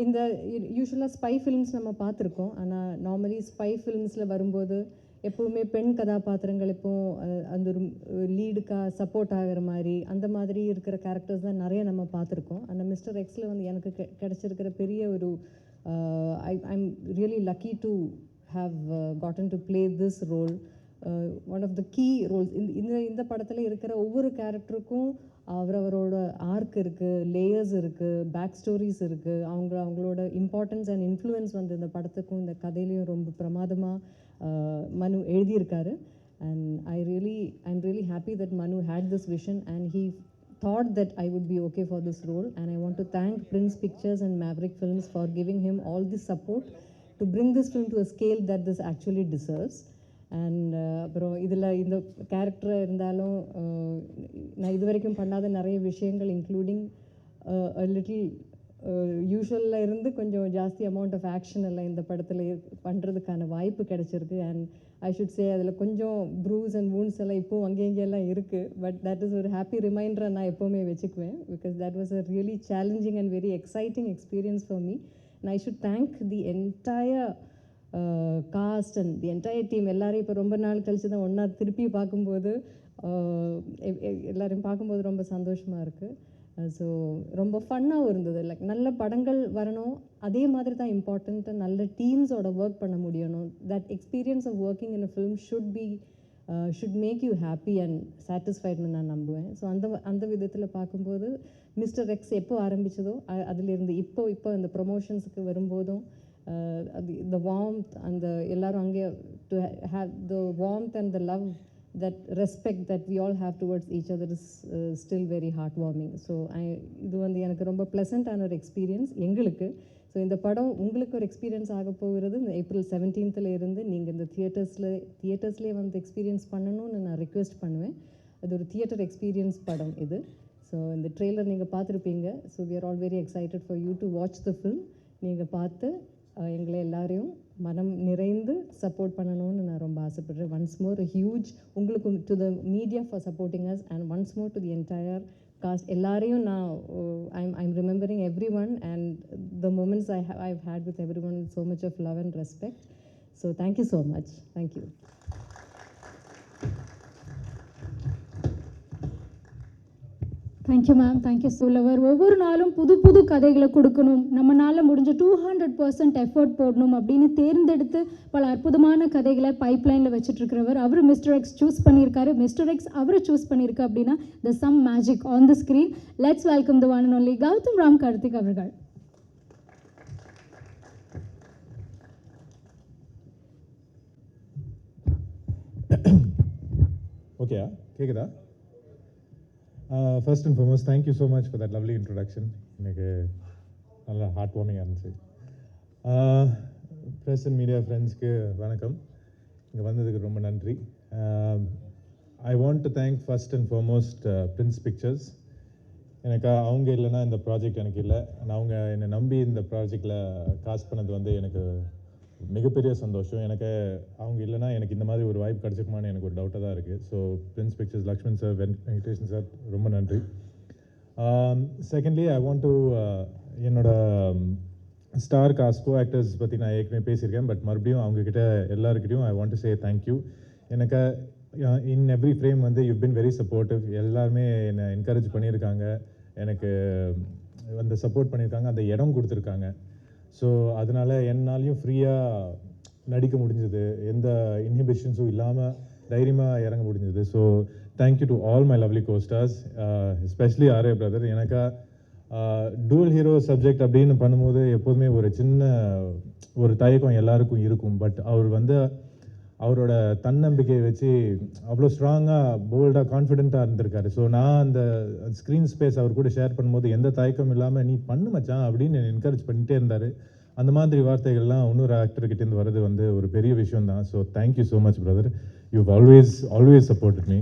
இந்த யூஸ்வலாக ஸ்பை ஃபிலிம்ஸ் நம்ம பார்த்துருக்கோம். ஆனால் நார்மலி ஸ்பை ஃபிலிம்ஸில் வரும்போது எப்போவுமே பெண் கதாபாத்திரங்கள் அந்த ஒரு லீடுக்காக சப்போர்ட் ஆகிற மாதிரி அந்த மாதிரி இருக்கிற கேரக்டர்ஸ் தான் நிறைய நம்ம பார்த்துருக்கோம். ஆனால் மிஸ்டர் எக்ஸில் வந்து எனக்கு கிடச்சிருக்கிற பெரிய ஒரு I'm really lucky to have gotten to play this role. One of the key roles இந்த படத்தில் இருக்கிற ஒவ்வொரு கேரக்டருக்கும் அவரோட ஆர்க் இருக்குது, லேயர்ஸ் இருக்குது, பேக் ஸ்டோரிஸ் இருக்குது. அவங்களோட இம்பார்ட்டன்ஸ் அண்ட் இன்ஃப்ளூயன்ஸ் வந்து இந்த படத்துக்கும் இந்த கதையிலையும் ரொம்ப பிரமாதமாக மனு எழுதியிருக்காரு. And I'm really happy that Manu had this vision and he thought that I would be okay for this role. And I want to thank Prince Pictures and Maverick Films for giving him all this support to bring this film to a scale that this actually deserves. And அப்புறம் இதில் இந்த character இருந்தாலும் நான் இது வரைக்கும் பண்ணாத நிறைய விஷயங்கள் இன்க்ளூடிங் லிட்டில் யூஷுவலில் இருந்து கொஞ்சம் ஜாஸ்தி அமௌண்ட் ஆஃப் ஆக்ஷன் எல்லாம் இந்த படத்தில் பண்ணுறதுக்கான வாய்ப்பு கிடச்சிருக்கு. அண்ட் ஐ ஷுட் சே அதில் கொஞ்சம் ப்ரூஸ் அண்ட் வூண்ட்ஸ் எல்லாம் இப்போவும் அங்கெல்லாம் இருக்குது. பட் தட் இஸ் ஒரு ஹாப்பி ரிமைண்டரை நான் எப்போவுமே வச்சுக்குவேன். Because that was a really challenging and very exciting experience for me. And I should thank the entire cast and the entire team. எல்லோரும் இப்போ ரொம்ப நாள் கழித்து தான் ஒன்றா திருப்பி பார்க்கும்போது எல்லோரையும் பார்க்கும்போது ரொம்ப சந்தோஷமாக இருக்குது. ஸோ ரொம்ப ஃபன்னாகவும் இருந்தது. லைக் நல்ல படங்கள் வரணும், அதே மாதிரி தான் இம்பார்ட்டண்ட்டு நல்ல டீம்ஸோட ஒர்க் பண்ண முடியணும். That experience of working in a film should make you happy and சாட்டிஸ்ஃபைட்னு நான் நம்புவேன். ஸோ அந்த விதத்தில் பார்க்கும்போது மிஸ்டர் எக்ஸ் எப்போ ஆரம்பித்ததோ அதிலிருந்து இப்போ இந்த ப்ரொமோஷன்ஸுக்கு வரும்போதும் the warmth and எல்லாரும் அங்கே to have the warmth and the love, that respect that we all have towards each other is still very heartwarming. So இது வந்து எனக்கு ரொம்ப ப்ளசண்ட்டான ஒரு எக்ஸ்பீரியன்ஸ் எங்களுக்கு. ஸோ இந்த படம் உங்களுக்கு ஒரு எக்ஸ்பீரியன்ஸ் ஆக போகிறது. இந்த April 17th இருந்து நீங்கள் இந்த தியேட்டர்ஸ்லேயே வந்து எக்ஸ்பீரியன்ஸ் பண்ணணும்னு நான் ரிக்வெஸ்ட் பண்ணுவேன். அது ஒரு தியேட்டர் எக்ஸ்பீரியன்ஸ் படம் இது. ஸோ இந்த ட்ரெய்லர் நீங்கள் பார்த்துருப்பீங்க. So we are all very excited for you to watch the film. நீங்கள் பார்த்து எங்களை எல்லாரையும் மனம் நிறைந்து சப்போர்ட் பண்ணணும்னு நான் ரொம்ப ஆசைப்படுறேன். ஒன்ஸ் மோர் ஹியூஜ் உங்களுக்கு to the media for supporting us and once more to the entire cast. எல்லாரையும் நான் I'm remembering every one and the moments I've had with everyone with so much of love and respect. So thank you so much. Thank you. Thank you ma'am, thank you சொல்லவர். ஒவ்வொரு நாளும் புது புது கதைகளை கொடுக்கணும், நம்மளால் முடிஞ்ச 200% எஃபர்ட் போடணும் அப்படின்னு தேர்ந்தெடுத்து பல அற்புதமான கதைகளை பைப்லைனில் வச்சுட்ருக்கிறவர். அவர் மிஸ்டர் எக்ஸ் சூஸ் பண்ணியிருக்காரு. மிஸ்டர் எக்ஸ் அவரை சூஸ் பண்ணியிருக்கு அப்படின்னா the some magic on the screen. Let's welcome the one and only Gautham Ram Karthik அவர்கள். ஓகேயா கேட்குதா? First and foremost thank you so much for that lovely introduction. எனக்கு நல்லா ஹார்ட் வார்மிங்காக இருந்துச்சு. ப்ரெஸ் அண்ட் மீடியா ஃப்ரெண்ட்ஸ்க்கு வணக்கம். இங்கே வந்ததுக்கு ரொம்ப நன்றி. ஐ want to thank first and foremost Prince pictures. எனக்கு அவங்க இல்லைன்னா இந்த ப்ராஜெக்ட் எனக்கு இல்லை. அவங்க என்னை நம்பி இந்த ப்ராஜெக்டில் காஸ்ட் பண்ணது வந்து எனக்கு மிகப்பெரிய சந்தோஷம். எனக்கு அவங்க இல்லைனா எனக்கு இந்த மாதிரி ஒரு வாய்ப்பு கிடச்சிக்குமான்னு எனக்கு ஒரு டவுட்டாக தான் இருக்குது. So Prince Pictures, Lakshman sir, Venkatesan sir, ரொம்ப நன்றி. செகண்ட்லி ஐ வாண்ட் டு என்னோட ஸ்டார் காஸ்ட் கோ ஆக்டர்ஸ் பற்றி நான் ஏற்கனவே பேசியிருக்கேன். பட் மறுபடியும் அவங்கக்கிட்ட எல்லாருக்கிட்டையும் I want to say thank you. எனக்கு இன் எவ்ரி ஃப்ரேம் வந்து யூ பின் வெரி சப்போர்ட்டிவ். எல்லாருமே என்னை என்கரேஜ் பண்ணியிருக்காங்க, எனக்கு அந்த சப்போர்ட் பண்ணியிருக்காங்க, அந்த இடம் கொடுத்துருக்காங்க. ஸோ அதனால் என்னாலையும் ஃப்ரீயாக நடிக்க முடிஞ்சது, எந்த இன்ஹிபிஷன்ஸும் இல்லாமல் தைரியமாக இறங்க முடிஞ்சது. So thank you to all my lovely co-stars, especially Arya brother. எனக்கு டூவல் ஹீரோ சப்ஜெக்ட் அப்படின்னு பண்ணும்போது எப்போதுமே ஒரு சின்ன ஒரு தயக்கம் எல்லாருக்கும் இருக்கும். பட் அவர் வந்து அவரோட தன்னம்பிக்கையை வச்சு அவ்வளோ ஸ்ட்ராங்காக, போல்டாக, கான்ஃபிடென்ட்டாக இருந்திருக்காரு. ஸோ நான் அந்த ஸ்க்ரீன் ஸ்பேஸ் அவர் கூட ஷேர் பண்ணும்போது எந்த தயக்கம் இல்லாமல் நீ பண்ணு மச்சான் அப்படின்னு என்கரேஜ் பண்ணிகிட்டே இருந்தார். அந்த மாதிரி வார்த்தைகள்லாம் இன்னொரு ஆக்டர்கிட்டேருந்து வர்றது வந்து ஒரு பெரிய விஷயம் தான். So thank you so much brother. You always supported me.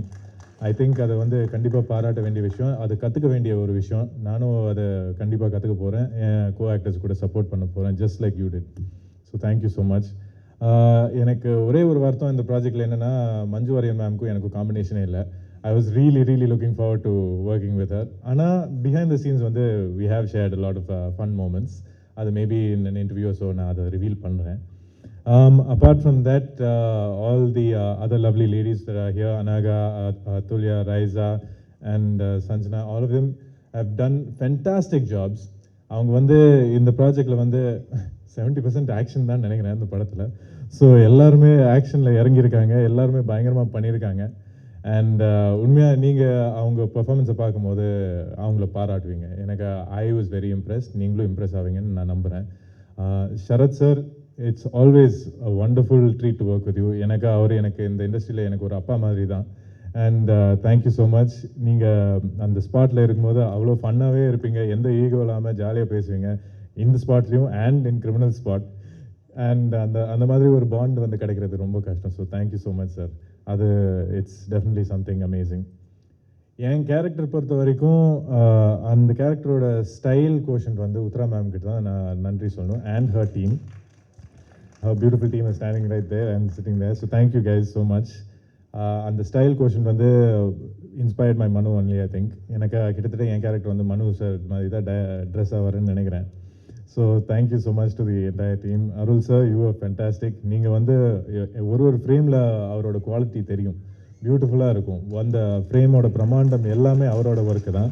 I think அதை வந்து கண்டிப்பாக பாராட்ட வேண்டிய விஷயம், அது கற்றுக்க வேண்டிய ஒரு விஷயம். நானும் அதை கண்டிப்பாக கற்றுக்க போகிறேன், என் கோ ஆக்டர்ஸ் கூட சப்போர்ட் பண்ண போகிறேன், just like you did. So thank you so much. எனக்கு ஒரே ஒரு வருத்தம் இந்த ப்ராஜெக்டில் என்னென்னா, மஞ்சு வாரியர் மேம்க்கும் எனக்கு காம்பினேஷனே இல்லை. I was really looking forward to working with her. ஆனால் பிஹைண்ட் த சீன்ஸ் வந்து we have shared a lot of fun moments. அது மேபி இன் இன்டர்வியூ, ஸோ நான் அதை ரிவீல் பண்ணுறேன். Apart from that, all the other lovely ladies that are here, Anaga, Tulya, Raiza and Sanjana, all of them have done fantastic jobs. அவங்க வந்து இந்த ப்ராஜெக்டில் வந்து 70% action தான் நினைக்கிறேன் இந்த படத்தில். ஸோ எல்லாருமே ஆக்ஷனில் இறங்கியிருக்காங்க, எல்லாருமே பயங்கரமாக பண்ணியிருக்காங்க. அண்ட் உண்மையாக நீங்கள் அவங்க பர்ஃபார்மன்ஸை பார்க்கும்போது அவங்கள பாராட்டுவீங்க. எனக்கு ஐ வாஸ் வெரி இம்ப்ரெஸ்ட். நீங்களும் இம்ப்ரெஸ் ஆவீங்கன்னு நான் நம்புகிறேன். Sarath sir, it's always a wonderful treat to work with you. எனக்கு இந்த இண்டஸ்ட்ரியில் எனக்கு ஒரு அப்பா மாதிரி தான். And thank you so much. நீங்கள் அந்த ஸ்பாட்டில் இருக்கும்போது அவ்வளோ ஃபன்னாகவே இருப்பீங்க, எந்த ஈகோ இல்லாமல் ஜாலியாக பேசுவீங்க, இந்த ஸ்பாட்லேயும் and in criminal spot. And அந்த மாதிரி ஒரு பாண்ட் வந்து கிடைக்கிறது ரொம்ப கஷ்டம். So thank you so much sir. அது இட்ஸ் டெஃபினெட்லி சம்திங் அமேசிங். என் கேரக்டர் பொறுத்த வரைக்கும் அந்த கேரக்டரோட ஸ்டைல் கோஷன்ட் வந்து உத்ரா மேம் கிட்ட தான் நான் நன்றி சொல்லணும். And her team, her beautiful team is standing right there and sitting there. So thank you guys so much. அந்த ஸ்டைல் கோஷன் வந்து இன்ஸ்பயர்ட் மை மனு ஒன்லி. ஐ திங்க் எனக்கு கிட்டத்தட்ட என் கேரக்டர் வந்து மனு சார் மாதிரி தான் ட்ரெஸ் ஆவாருன்னு நினைக்கிறேன். So thank you so much to the entire team. Arul sir, you R fantastic. நீங்கள் வந்து ஒரு ஃப்ரேமில் அவரோட குவாலிட்டி தெரியும், பியூட்டிஃபுல்லாக இருக்கும். அந்த ஃப்ரேமோட பிரம்மாண்டம் எல்லாமே அவரோட ஒர்க்கு தான்.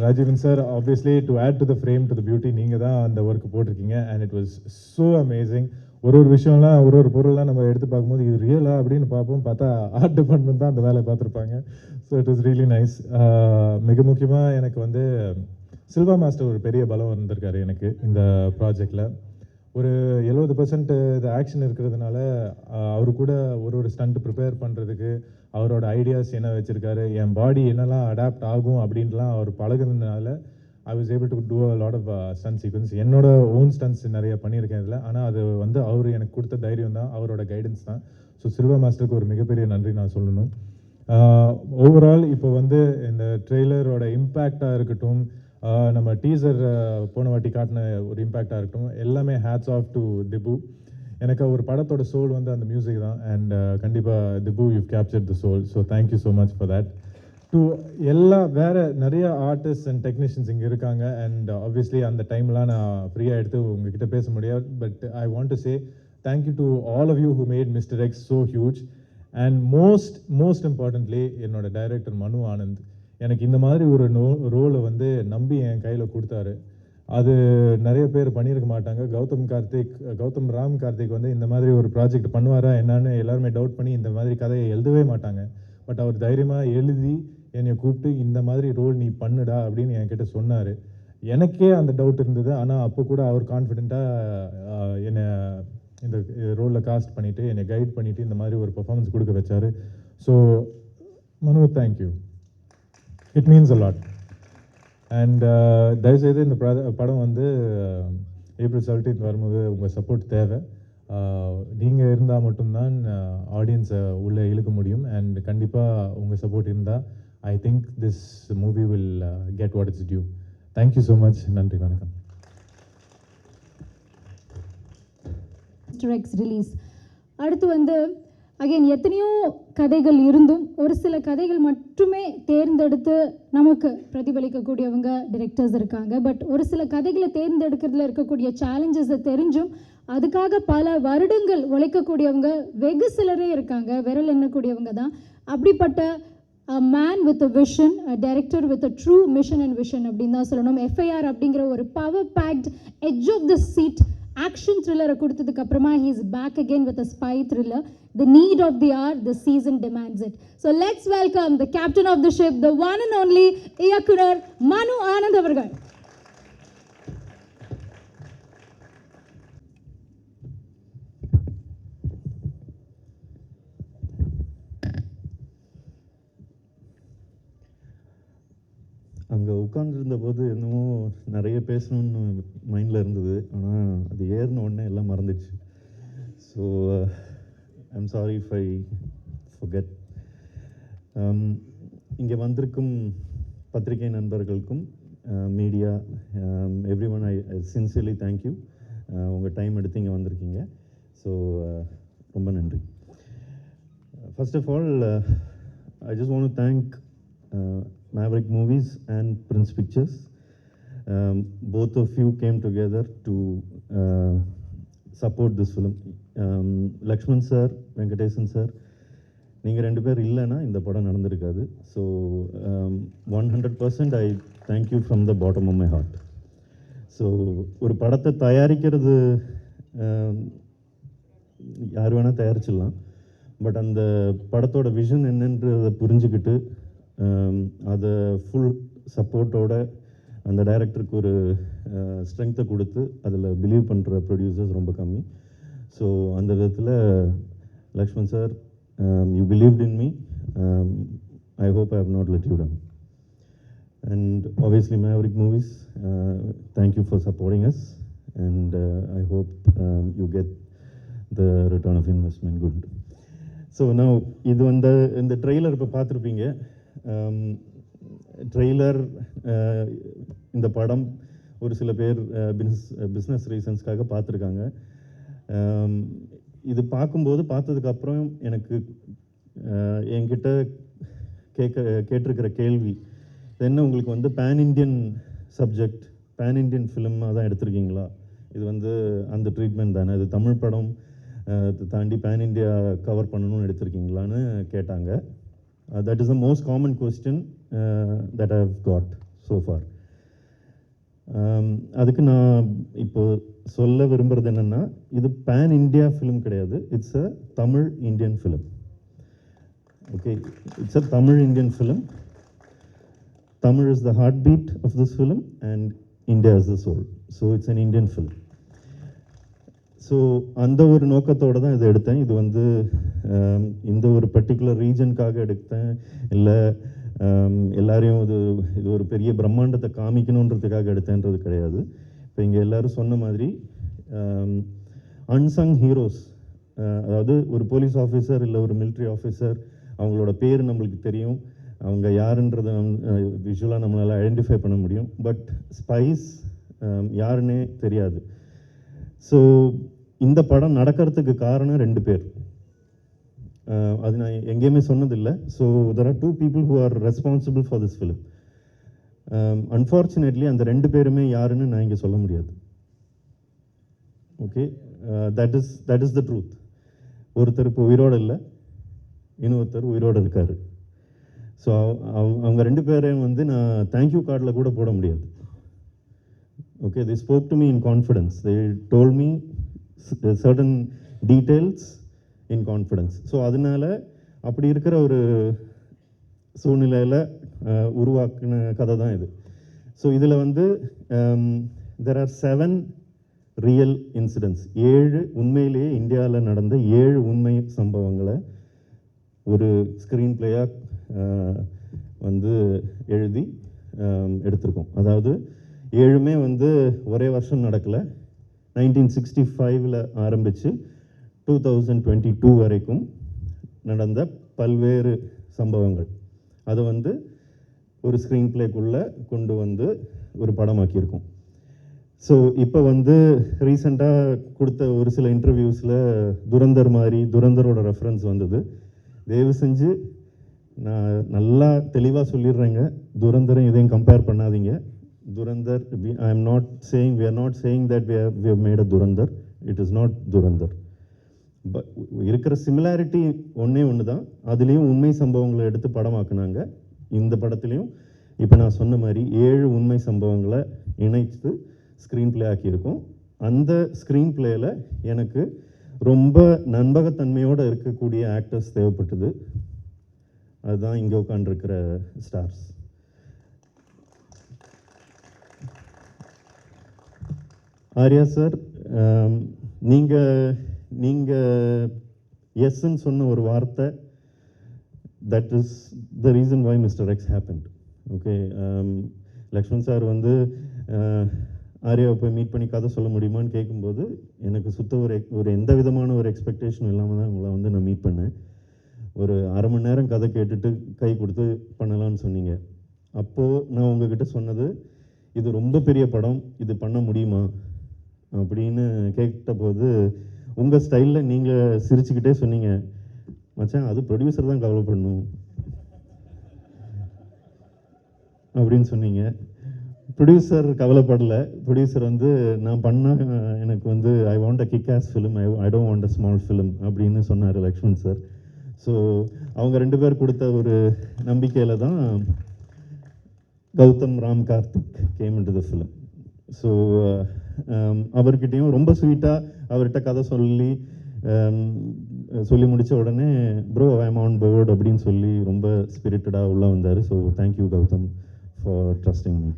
Rajeevan sir, obviously to add to the frame to the beauty நீங்கள் தான் அந்த ஒர்க் போட்டிருக்கீங்க. And it was so amazing. ஒரு விஷயம்லாம், ஒரு பொருள்லாம் நம்ம எடுத்து பார்க்கும்போது இது ரியலா அப்படின்னு பார்ப்போம், பார்த்தா ஆர்ட் டிபார்ட்மெண்ட் தான் அந்த வேலையை பார்த்துருப்பாங்க. So it was really nice. மிக முக்கியமாக எனக்கு வந்து சில்வா மாஸ்டர் ஒரு பெரிய பலம் வந்திருக்காரு எனக்கு இந்த ப்ராஜெக்டில். ஒரு 70% இது ஆக்ஷன் இருக்கிறதுனால அவரு கூட ஒரு ஸ்டண்ட் ப்ரிப்பேர் பண்ணுறதுக்கு அவரோட ஐடியாஸ் என்ன வச்சுருக்காரு, என் பாடி என்னெல்லாம் அடாப்ட் ஆகும் அப்படின்லாம் அவர் பழகுறதுனால I was able to do a lot of stunt sequence. என்னோட ஓன் ஸ்டன்ட்ஸ் நிறைய பண்ணியிருக்கேன் இதில். ஆனால் அது வந்து அவர் எனக்கு கொடுத்த தைரியம் தான், அவரோட கைடன்ஸ் தான். ஸோ சில்வா மாஸ்டருக்கு ஒரு மிகப்பெரிய நன்றி நான் சொல்லணும். ஓவரால் இப்போ வந்து இந்த ட்ரெய்லரோட இம்பேக்டாக இருக்கட்டும், நம்ம டீசர் போன வாட்டி காட்டின ஒரு இம்பேக்டாக இருக்கட்டும், எல்லாமே ஹேட்ஸ் ஆஃப் டு திபு. எனக்கு ஒரு படத்தோட சோல் வந்து அந்த மியூசிக் தான். அண்ட் கண்டிப்பாக Dibu, you captured the soul. So thank you so much for that. To வேறு நிறைய ஆர்டிஸ்ட் அண்ட் டெக்னீஷியன்ஸ் இங்கே இருக்காங்க. அண்ட் ஆப்வியஸ்லி அந்த டைம்லாம் நான் ஃப்ரீயாக எடுத்து உங்ககிட்ட பேச முடியாது. But I want to say thank you to all of you who made mister X so huge. And most importantly என்னோட டைரக்டர் மனு ஆனந்த் எனக்கு இந்த மாதிரி ஒரு ரோலை வந்து நம்பி என் கையில் கொடுத்தாரு. அது நிறைய பேர் பண்ணியிருக்க மாட்டாங்க. கௌதம் ராம் கார்த்திக் வந்து இந்த மாதிரி ஒரு ப்ராஜெக்ட் பண்ணுவாரா என்னன்னு எல்லாருமே டவுட் பண்ணி இந்த மாதிரி கதையை எழுதவே மாட்டாங்க. பட் அவர் தைரியமாக எழுதி என்னை கூப்பிட்டு இந்த மாதிரி ரோல் நீ பண்ணுடா அப்படின்னு என்கிட்ட சொன்னார். எனக்கே அந்த டவுட் இருந்தது. ஆனால் அப்போ கூட அவர் கான்ஃபிடெண்ட்டாக என்னை இந்த ரோலில் காஸ்ட் பண்ணிவிட்டு என்னை கைட் பண்ணிவிட்டு இந்த மாதிரி ஒரு பர்ஃபார்மன்ஸ் கொடுக்க வச்சார். So Manu, thank you. It means a lot. And தயவுசெய்து இந்த படம் வந்து ஏப்ரல் 17th வரும்போது உங்கள் சப்போர்ட் தேவை. நீங்கள் இருந்தால் மட்டும்தான் ஆடியன்ஸை உள்ளே இழுக்க முடியும். அண்ட் கண்டிப்பாக உங்கள் சப்போர்ட் இருந்தால் I think this movie will get what it's due. Thank you so much. நன்றி, வணக்கம். ரிலீஸ் அடுத்து வந்து அகைன் எத்தனையோ கதைகள் இருந்தும் ஒரு சில கதைகள் மட்டுமே தேர்ந்தெடுத்து நமக்கு பிரதிபலிக்கக்கூடியவங்க டிரெக்டர்ஸ் இருக்காங்க. பட் ஒரு சில கதைகளை தேர்ந்தெடுக்கிறதுல இருக்கக்கூடிய சேலஞ்சஸை தெரிஞ்சும் அதுக்காக பல வருடங்கள் உழைக்கக்கூடியவங்க வெகு சிலரே இருக்காங்க, விரல் எண்ணக்கூடியவங்க தான். அப்படிப்பட்ட man with a vision, director with a true mission and vision அப்படின்னு தான் சொல்லணும். எஃப்ஐஆர் அப்படிங்கிற ஒரு power packed edge of the seat action த்ரில்லரை கொடுத்ததுக்கு அப்புறமா he is back again with a spy thriller. The need of the hour, the season demands it. So let's welcome the captain of the ship, the one and only இயக்குனர் மனு ஆனந்த் அவர்கள். அங்கே உட்காந்துருந்த போது என்னமோ நிறைய பேசணும்னு மைண்டில் இருந்தது. ஆனால் அது ஏறின உடனே எல்லாம் மறந்துடுச்சு. So I'm sorry if I forget. இங்கே வந்திருக்கும் பத்திரிகை நண்பர்களுக்கும் media every one I sincerely thank you. உங்கள் டைம் எடுத்து இங்கே வந்திருக்கீங்க. ஸோ ரொம்ப நன்றி. First of all I just want to thank Maverick Movies and Prince Pictures. Both of you came together to support this film. Lakshman sir, Venkatesan sir, நீங்கள் ரெண்டு பேர் இல்லைன்னா இந்த படம் நடந்திருக்காது. So 100% I thank you from the bottom of my heart. So ஒரு படத்தை தயாரிக்கிறது யார் வேணால் தயாரிச்சிடலாம். பட் அந்த படத்தோட விஷன் என்னன்றதை புரிஞ்சுக்கிட்டு அதை ஃபுல் சப்போர்ட்டோட அந்த டைரக்டருக்கு ஒரு ஸ்ட்ரென்த்தை கொடுத்து அதில் பிலீவ் பண்ணுற ப்ரொடியூசர்ஸ் ரொம்ப கம்மி. ஸோ அந்த விதத்தில் Lakshman sir, you believed in me. I hope I have not let you down. And obviously Maverick Movies, thank you for supporting us, and I hope you get the return of investment good. So now இது இந்த trailer இப்போ பார்த்துருப்பீங்க. Trailer, இந்த படம் ஒரு சில பேர் business ரீசன்ஸ்க்காக பார்த்துருக்காங்க. இது பார்த்ததுக்கப்புறம் எனக்கு என்கிட்ட கேட்டிருக்கிற கேள்வி என்ன, உங்களுக்கு வந்து pan Indian subject, pan Indian ஃபிலிமாக தான் எடுத்திருக்கீங்களா? இது அந்த ட்ரீட்மெண்ட் தானே, இது தமிழ் படம் தாண்டி பேன் இண்டியா கவர் பண்ணணும்னு எடுத்திருக்கீங்களான்னு கேட்டாங்க. That is the most common question that I have got so far. அதுக்கு நான் இப்போ சொல்ல விரும்புகிறது என்னென்னா, இது பேன் இண்டியா ஃபிலிம் கிடையாது. It's a Tamil Indian film. Okay, it's a Tamil Indian film. Tamil is the heartbeat of this film and India is the soul. So it's an Indian film. So அந்த ஒரு நோக்கத்தோடு தான் இதை எடுத்தேன். இது இந்த ஒரு பர்டிகுலர் ரீஜனுக்காக எடுத்தேன் இல்லை, எல்லாரையும் இது ஒரு பெரிய பிரம்மாண்டத்தை காமிக்கணுன்றதுக்காக எடுத்தேன்றது கிடையாது. இப்போ இங்கே எல்லோரும் சொன்ன மாதிரி அன்சங் ஹீரோஸ், அதாவது ஒரு போலீஸ் ஆஃபீஸர் இல்லை ஒரு மிலிட்ரி ஆஃபீஸர், அவங்களோட பேர் நம்மளுக்கு தெரியும், அவங்க யாருன்றதை விஷுவலாக நம்மளால் ஐடென்டிஃபை பண்ண முடியும். பட் ஸ்பைஸ் யாருன்னே தெரியாது. ஸோ இந்த படம் நடக்கிறதுக்கு காரணம் 2 பேர். அது நான் எங்கேயுமே சொன்னதில்லை. So there are 2 people who are responsible for this film. Unfortunately அந்த 2 பேருமே யாருன்னு நான் இங்கே சொல்ல முடியாது. Okay, that is the truth. ஒருத்தர் இப்போ உயிரோடு இல்லை, இன்னொருத்தர் உயிரோடு இருக்கார். ஸோ அவங்க 2 பேரையும் நான் தேங்க்யூ கார்டில் கூட போட முடியாது. Okay, they spoke to me in confidence. They told me certain details in confidence. So அதனால அப்படி இருக்கிற ஒரு சூழ்நிலையில் உருவாக்கின கதை தான் இது. ஸோ இதில் there are 7 ரியல் இன்சிடென்ட்ஸ். 7 உண்மையிலேயே இந்தியாவில் நடந்த 7 உண்மை சம்பவங்களை ஒரு ஸ்க்ரீன் பிளேயாக வந்து எழுதி எடுத்திருக்கோம். அதாவது 7மே வந்து ஒரே வருஷம் நடக்கலை. 1965 ஆரம்பித்து 2022 வரைக்கும் நடந்த பல்வேறு சம்பவங்கள் அதை வந்து ஒரு ஸ்க்ரீன் பிளேக்குள்ளே கொண்டு வந்து ஒரு படமாக்கியிருக்கோம். ஸோ இப்போ வந்து ரீசெண்டாக கொடுத்த ஒரு சில இன்டர்வியூஸில் துரந்தர் மாதிரி துரந்தரோட ரெஃபரன்ஸ் வந்தது. தயவு செஞ்சு நான் நல்லா தெளிவாக சொல்லிடுறேங்க, துரந்தரை இதையும் கம்பேர் பண்ணாதீங்க. Durandhar, I am not saying, we are not saying that we have made a Durandhar. It is not Durandhar. இருக்கிற சிமிலாரிட்டி ஒன்று தான். அதுலேயும் உண்மை சம்பவங்களை எடுத்து படமாக்குனாங்க. இந்த படத்துலேயும் இப்போ நான் சொன்ன மாதிரி 7 உண்மை சம்பவங்களை இணைத்து ஸ்க்ரீன் பிளே ஆக்கியிருக்கோம். அந்த ஸ்க்ரீன் பிளேயில் எனக்கு ரொம்ப நண்பகத்தன்மையோடு இருக்கக்கூடிய ஆக்டர்ஸ் தேவைப்பட்டது. அதுதான் இங்கே உட்காண்டிருக்கிற ஸ்டார்ஸ். ஆர்யா சார், நீங்கள் எஸ்ன்னு சொன்ன ஒரு வார்த்தை, that is the reason why mister X happened. Okay, Lakshman sir வந்து ஆர்யாவை போய் மீட் பண்ணி கதை சொல்ல முடியுமான்னு கேட்கும்போது எனக்கு ஒரு எந்த விதமான ஒரு எக்ஸ்பெக்டேஷனும் இல்லாமல் தான் உங்களை வந்து நான் மீட் பண்ணேன். ஒரு அரை மணி நேரம் கதை கேட்டுட்டு கை கொடுத்து பண்ணலான்னு சொன்னீங்க. அப்போது நான் உங்ககிட்ட சொன்னது, இது ரொம்ப பெரிய படம், இது பண்ண முடியுமா அப்படின்னு கேட்டபோது உங்கள் ஸ்டைலில் நீங்கள் சிரிச்சுக்கிட்டே சொன்னீங்க, மச்சான் அது ப்ரொடியூசர் தான் கவலைப்படணும் அப்படின்னு சொன்னீங்க. ப்ரொடியூசர் கவலைப்படலை. ப்ரொடியூசர் வந்து நான் பண்ணால் எனக்கு வந்து I want a kick as film, I don't want a small film அப்படின்னு சொன்னார் லக்ஷ்மண் சார். ஸோ அவங்க 2 பேர் கொடுத்த ஒரு நம்பிக்கையில் தான் Gautham Ram Karthik came into the film. So அவர்கிட்டையும் ரொம்ப ஸ்வீட்டாக அவர்கிட்ட கதை சொல்லி முடித்த உடனே bro I am on board அப்படின்னு சொல்லி ரொம்ப ஸ்பிரிட்டடாக உள்ளே வந்தார். So thank you Gautham for trusting me.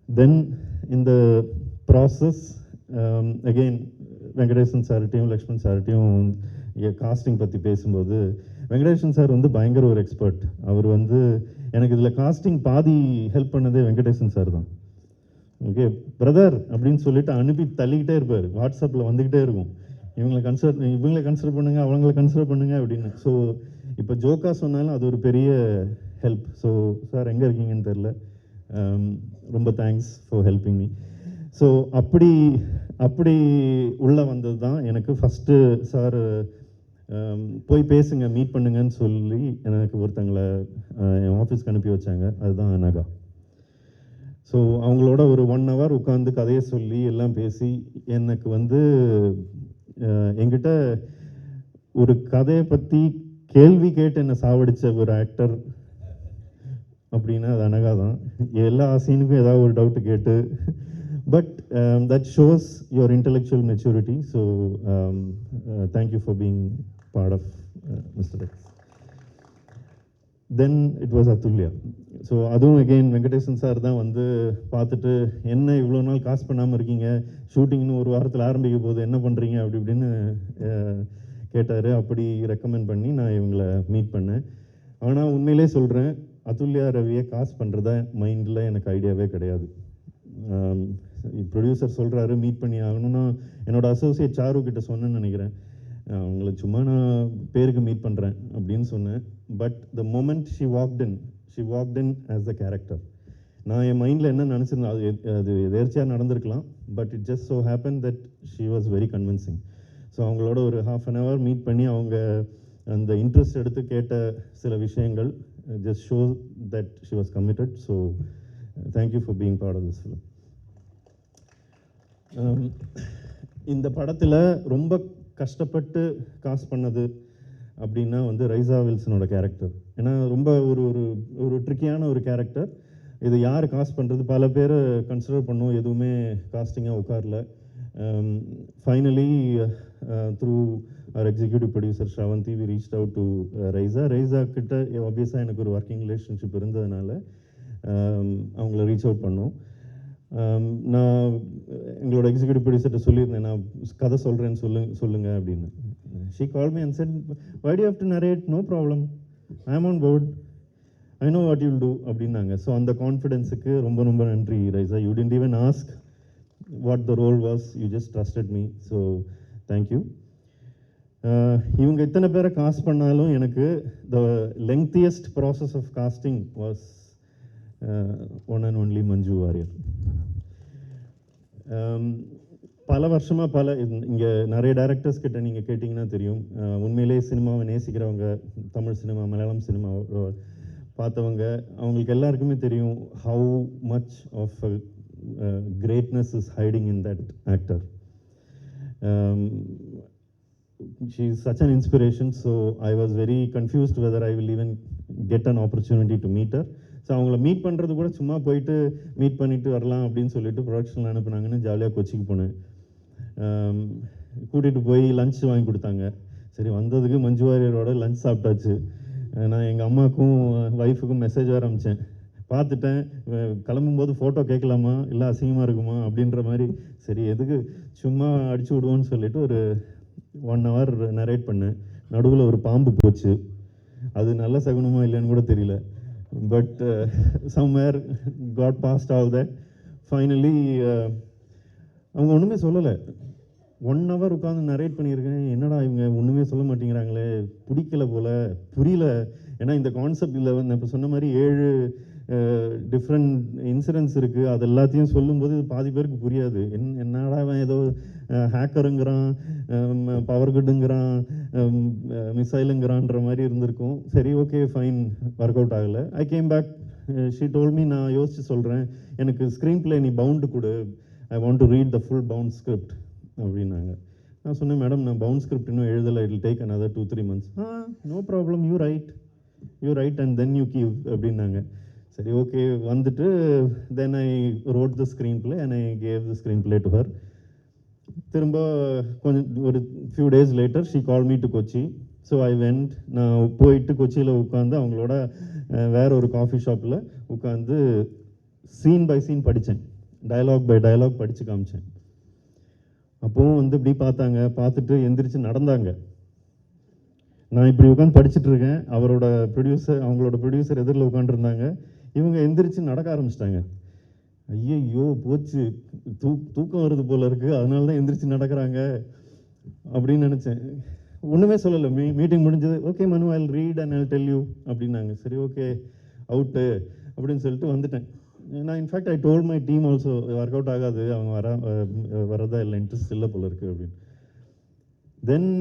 Then இந்த ப்ராசஸ் அகெயின் வெங்கடேசன் சார்கிட்டையும் லக்ஷ்மண் சார்கிட்டையும் காஸ்டிங் பற்றி பேசும்போது, வெங்கடேசன் சார் வந்து பயங்கர ஒரு எக்ஸ்பர்ட். அவர் வந்து எனக்கு இதில் காஸ்டிங் பாதி ஹெல்ப் பண்ணதே வெங்கடேசன் சார் தான். ஓகே பிரதர் அப்படின்னு சொல்லிட்டு அனுப்பி தள்ளிக்கிட்டே இருப்பார். வாட்ஸ்அப்பில் வந்துக்கிட்டே இருக்கும், இவங்களை கன்சிடர் பண்ணுங்கள், அவங்கள கன்சிடர் பண்ணுங்கள் அப்படின்னு. ஸோ இப்போ ஜோக்கா சொன்னாலும் அது ஒரு பெரிய ஹெல்ப். ஸோ சார் எங்கே இருக்கீங்கன்னு தெரில, ரொம்ப thanks for helping me. So அப்படி உள்ளே வந்தது தான் எனக்கு ஃபஸ்ட்டு. சார் போய் பேசுங்க, மீட் பண்ணுங்கன்னு சொல்லி எனக்கு ஒருத்தங்களை என் ஆஃபீஸ்க்கு அனுப்பி வச்சாங்க. அதுதான் அனகா. ஸோ அவங்களோட ஒரு 1 hour உட்காந்து கதையை சொல்லி எல்லாம் பேசி எனக்கு வந்து என்கிட்ட ஒரு கதையை பற்றி கேள்வி கேட்டு என்னை சாவடித்த ஒரு ஆக்டர் அப்படின்னா அது அனகா தான். எல்லா சீனுக்கும் ஏதாவது ஒரு டவுட்டு கேட்டு, but that shows your intellectual maturity. So thank you for being part of mister X. Then it was Atulya. So அதுவும் அகெயின் வெங்கடேசன் சார் தான் வந்து பார்த்துட்டு, என்ன இவ்வளோ நாள் காசு பண்ணாமல் இருக்கீங்க, ஷூட்டிங்னு ஒரு வாரத்தில் ஆரம்பிக்க போது என்ன பண்ணுறீங்க அப்படி இப்படின்னு கேட்டார். அப்படி ரெக்கமெண்ட் பண்ணி நான் இவங்களை மீட் பண்ணேன். ஆனால் உண்மையிலே சொல்கிறேன், அதுல்யா ரவியை காசு பண்ணுறத மைண்டில் எனக்கு ஐடியாவே கிடையாது. ப்ரொடியூசர் சொல்கிறாரு மீட் பண்ணி ஆகணும்னா, என்னோடய அசோசியேட் சாரு கிட்ட சொன்னேன்னு நினைக்கிறேன், அவங்கள சும்மா நான் பேருக்கு மீட் பண்ணுறேன் அப்படின்னு சொன்னேன். But the moment she walked in as the character. நான் என் மைண்டில் என்ன நினச்சிருந்தேன், அது எதேர்ச்சியாக நடந்திருக்கலாம். But it just so happen that she was very convincing. So அவங்களோட ஒரு 1/2 hour மீட் பண்ணி அவங்க அந்த இன்ட்ரெஸ்ட் எடுத்து கேட்ட சில விஷயங்கள் just shows that she was committed. So thank you for being part of this film. இந்த படத்தில் ரொம்ப கஷ்டப்பட்டு காஸ்ட் பண்ணது அப்படின்னா வந்து ரைசா வில்சனோட கேரக்டர். ஏன்னா ரொம்ப ஒரு ட்ரிக்கியான ஒரு கேரக்டர். இது யார் காஸ்ட் பண்ணுறது, பல பேர் கன்சிடர் பண்ணோம், எதுவுமே காஸ்டிங்காக உட்காரல. Finally through our executive producer Shravanti, we reached out to Raisa கிட்ட ஆப்வியஸாக எனக்கு ஒரு ஒர்க்கிங் ரிலேஷன்ஷிப் இருந்ததுனால அவங்கள ரீச் அவுட் பண்ணோம். நான் எங்களோட எக்ஸிக்யூட்டிவ் ப்ரொடியூசர்கிட்ட சொல்லியிருந்தேன், நான் கதை சொல்கிறேன்னு சொல்லுங்க அப்படின்னு. She called me and said, why do you have to narrate? No problem. I am on board, I know what you'll do அப்படின்னாங்க. ஸோ அந்த கான்ஃபிடென்ஸுக்கு ரொம்ப ரொம்ப நன்றி Raiza. You didn't even ask what the role was, you just trusted me. So thank you. இவங்க இத்தனை பேரை cast பண்ணாலும் எனக்கு the lengthiest process of casting was one and only Manju Warrier. பல வருஷமாக இங்கே நிறைய டைரக்டர்ஸ் கிட்ட நீங்கள் கேட்டிங்கன்னா தெரியும், உண்மையிலே சினிமாவை நேசிக்கிறவங்க, தமிழ் சினிமா மலையாளம் சினிமா பார்த்தவங்க, அவங்களுக்கு எல்லாருக்குமே தெரியும் how much of greatness is hiding in that actor. She is such an inspiration, so I was very confused whether I will even get an opportunity to meet her. So அவங்கள meet பண்ணுறது கூட சும்மா போயிட்டு meet பண்ணிவிட்டு வரலாம் அப்படின்னு சொல்லிட்டு ப்ரொடக்ஷனில் அனுப்புனாங்கன்னு ஜாலியாக கொச்சிக்கு போனேன். கூட்டிகிட்டு போய் லஞ்ச் வாங்கி கொடுத்தாங்க. சரி, வந்ததுக்கு மஞ்சு வாரியரோட லஞ்ச் சாப்பிட்டாச்சு. நான் எங்கள் அம்மாவுக்கும் ஒய்ஃபுக்கும் மெசேஜ் வேறு அனுப்பிச்சேன். பார்த்துட்டேன், கிளம்பும்போது ஃபோட்டோ கேட்கலாமா இல்லை அசிங்கமாக இருக்குமா அப்படின்ற மாதிரி. சரி, எதுக்கு சும்மா அடிச்சு விடுவோன்னு சொல்லிட்டு ஒரு 1 hour நரேட் பண்ணேன். நடுவில் ஒரு பாம்பு போச்சு. அது நல்ல சகுனமா இல்லைன்னு கூட தெரியல. But somewhere got past all that. Finally அவங்க ஒன்றுமே சொல்லலை. 1 hour உட்காந்து நரேட் பண்ணியிருக்கேன். என்னடா இவங்க ஒன்றுமே சொல்ல மாட்டேங்கிறாங்களே, பிடிக்கல போல், புரியல. ஏன்னா இந்த கான்செப்டில் வந்து இப்போ சொன்ன மாதிரி 7 டிஃப்ரெண்ட் இன்சிடென்ட்ஸ் இருக்குது. அது எல்லாத்தையும் சொல்லும்போது பாதி பேருக்கு புரியாது. என்னடா அவன் ஏதோ ஹேக்கருங்கிறான், பவர் குட்டுங்கிறான், மிசைலுங்கிறான்ற மாதிரி இருந்திருக்கும். சரி, ஓகே ஃபைன், ஒர்க் அவுட் ஆகலை. I came back, she told me, நான் யோசித்து சொல்கிறேன், எனக்கு ஸ்க்ரீன் பிளே நீ பவுண்டு கொடு, I want to read the full bound script அப்படின்னாங்க. நான் சொன்னேன், மேடம் நான் பவுண்ட் ஸ்கிரிப்ட் இன்னும் எழுதலை, it will take another 2-3 months. No problem, you write and then you give அப்படின்னாங்க. சரி, ஓகே. வந்துட்டு then I wrote the screenplay and I gave the screenplay to her. திரும்ப கொஞ்சம் ஒரு few days later she call me to Kochi. So I went. நான் போயிட்டு கொச்சியில் உட்காந்து அவங்களோட வேற ஒரு காஃபி ஷாப்பில் உட்காந்து சீன் பை சீன் படித்தேன், டயலாக் பை டயலாக் படித்து காமிச்சேன். அப்போவும் வந்து இப்படி பார்த்தாங்க, பார்த்துட்டு எந்திரிச்சு நடந்தாங்க. நான் இப்படி உட்காந்து படிச்சுட்டு இருக்கேன், அவங்களோட ப்ரொடியூசர் எதிரில் உட்காந்துருந்தாங்க. இவங்க எந்திரிச்சு நடக்க ஆரம்பிச்சிட்டாங்க. ஐயோ போச்சு, தூக்கம் வருது போல இருக்குது, அதனால தான் எந்திரிச்சு நடக்கிறாங்க அப்படின்னு நினச்சேன். ஒன்றுமே சொல்லலை. மீட்டிங் முடிஞ்சது. ஓகே மனு, I will read and I will tell you அப்படின்னாங்க. சரி, ஓகே அவுட்டு அப்படின்னு சொல்லிட்டு வந்துட்டேன். நான் in fact I told my team also, work out ஆகாது, அவங்க வரதா இல்லை, இன்ட்ரெஸ்ட் இல்லை போல இருக்குது அப்படின்னு. Then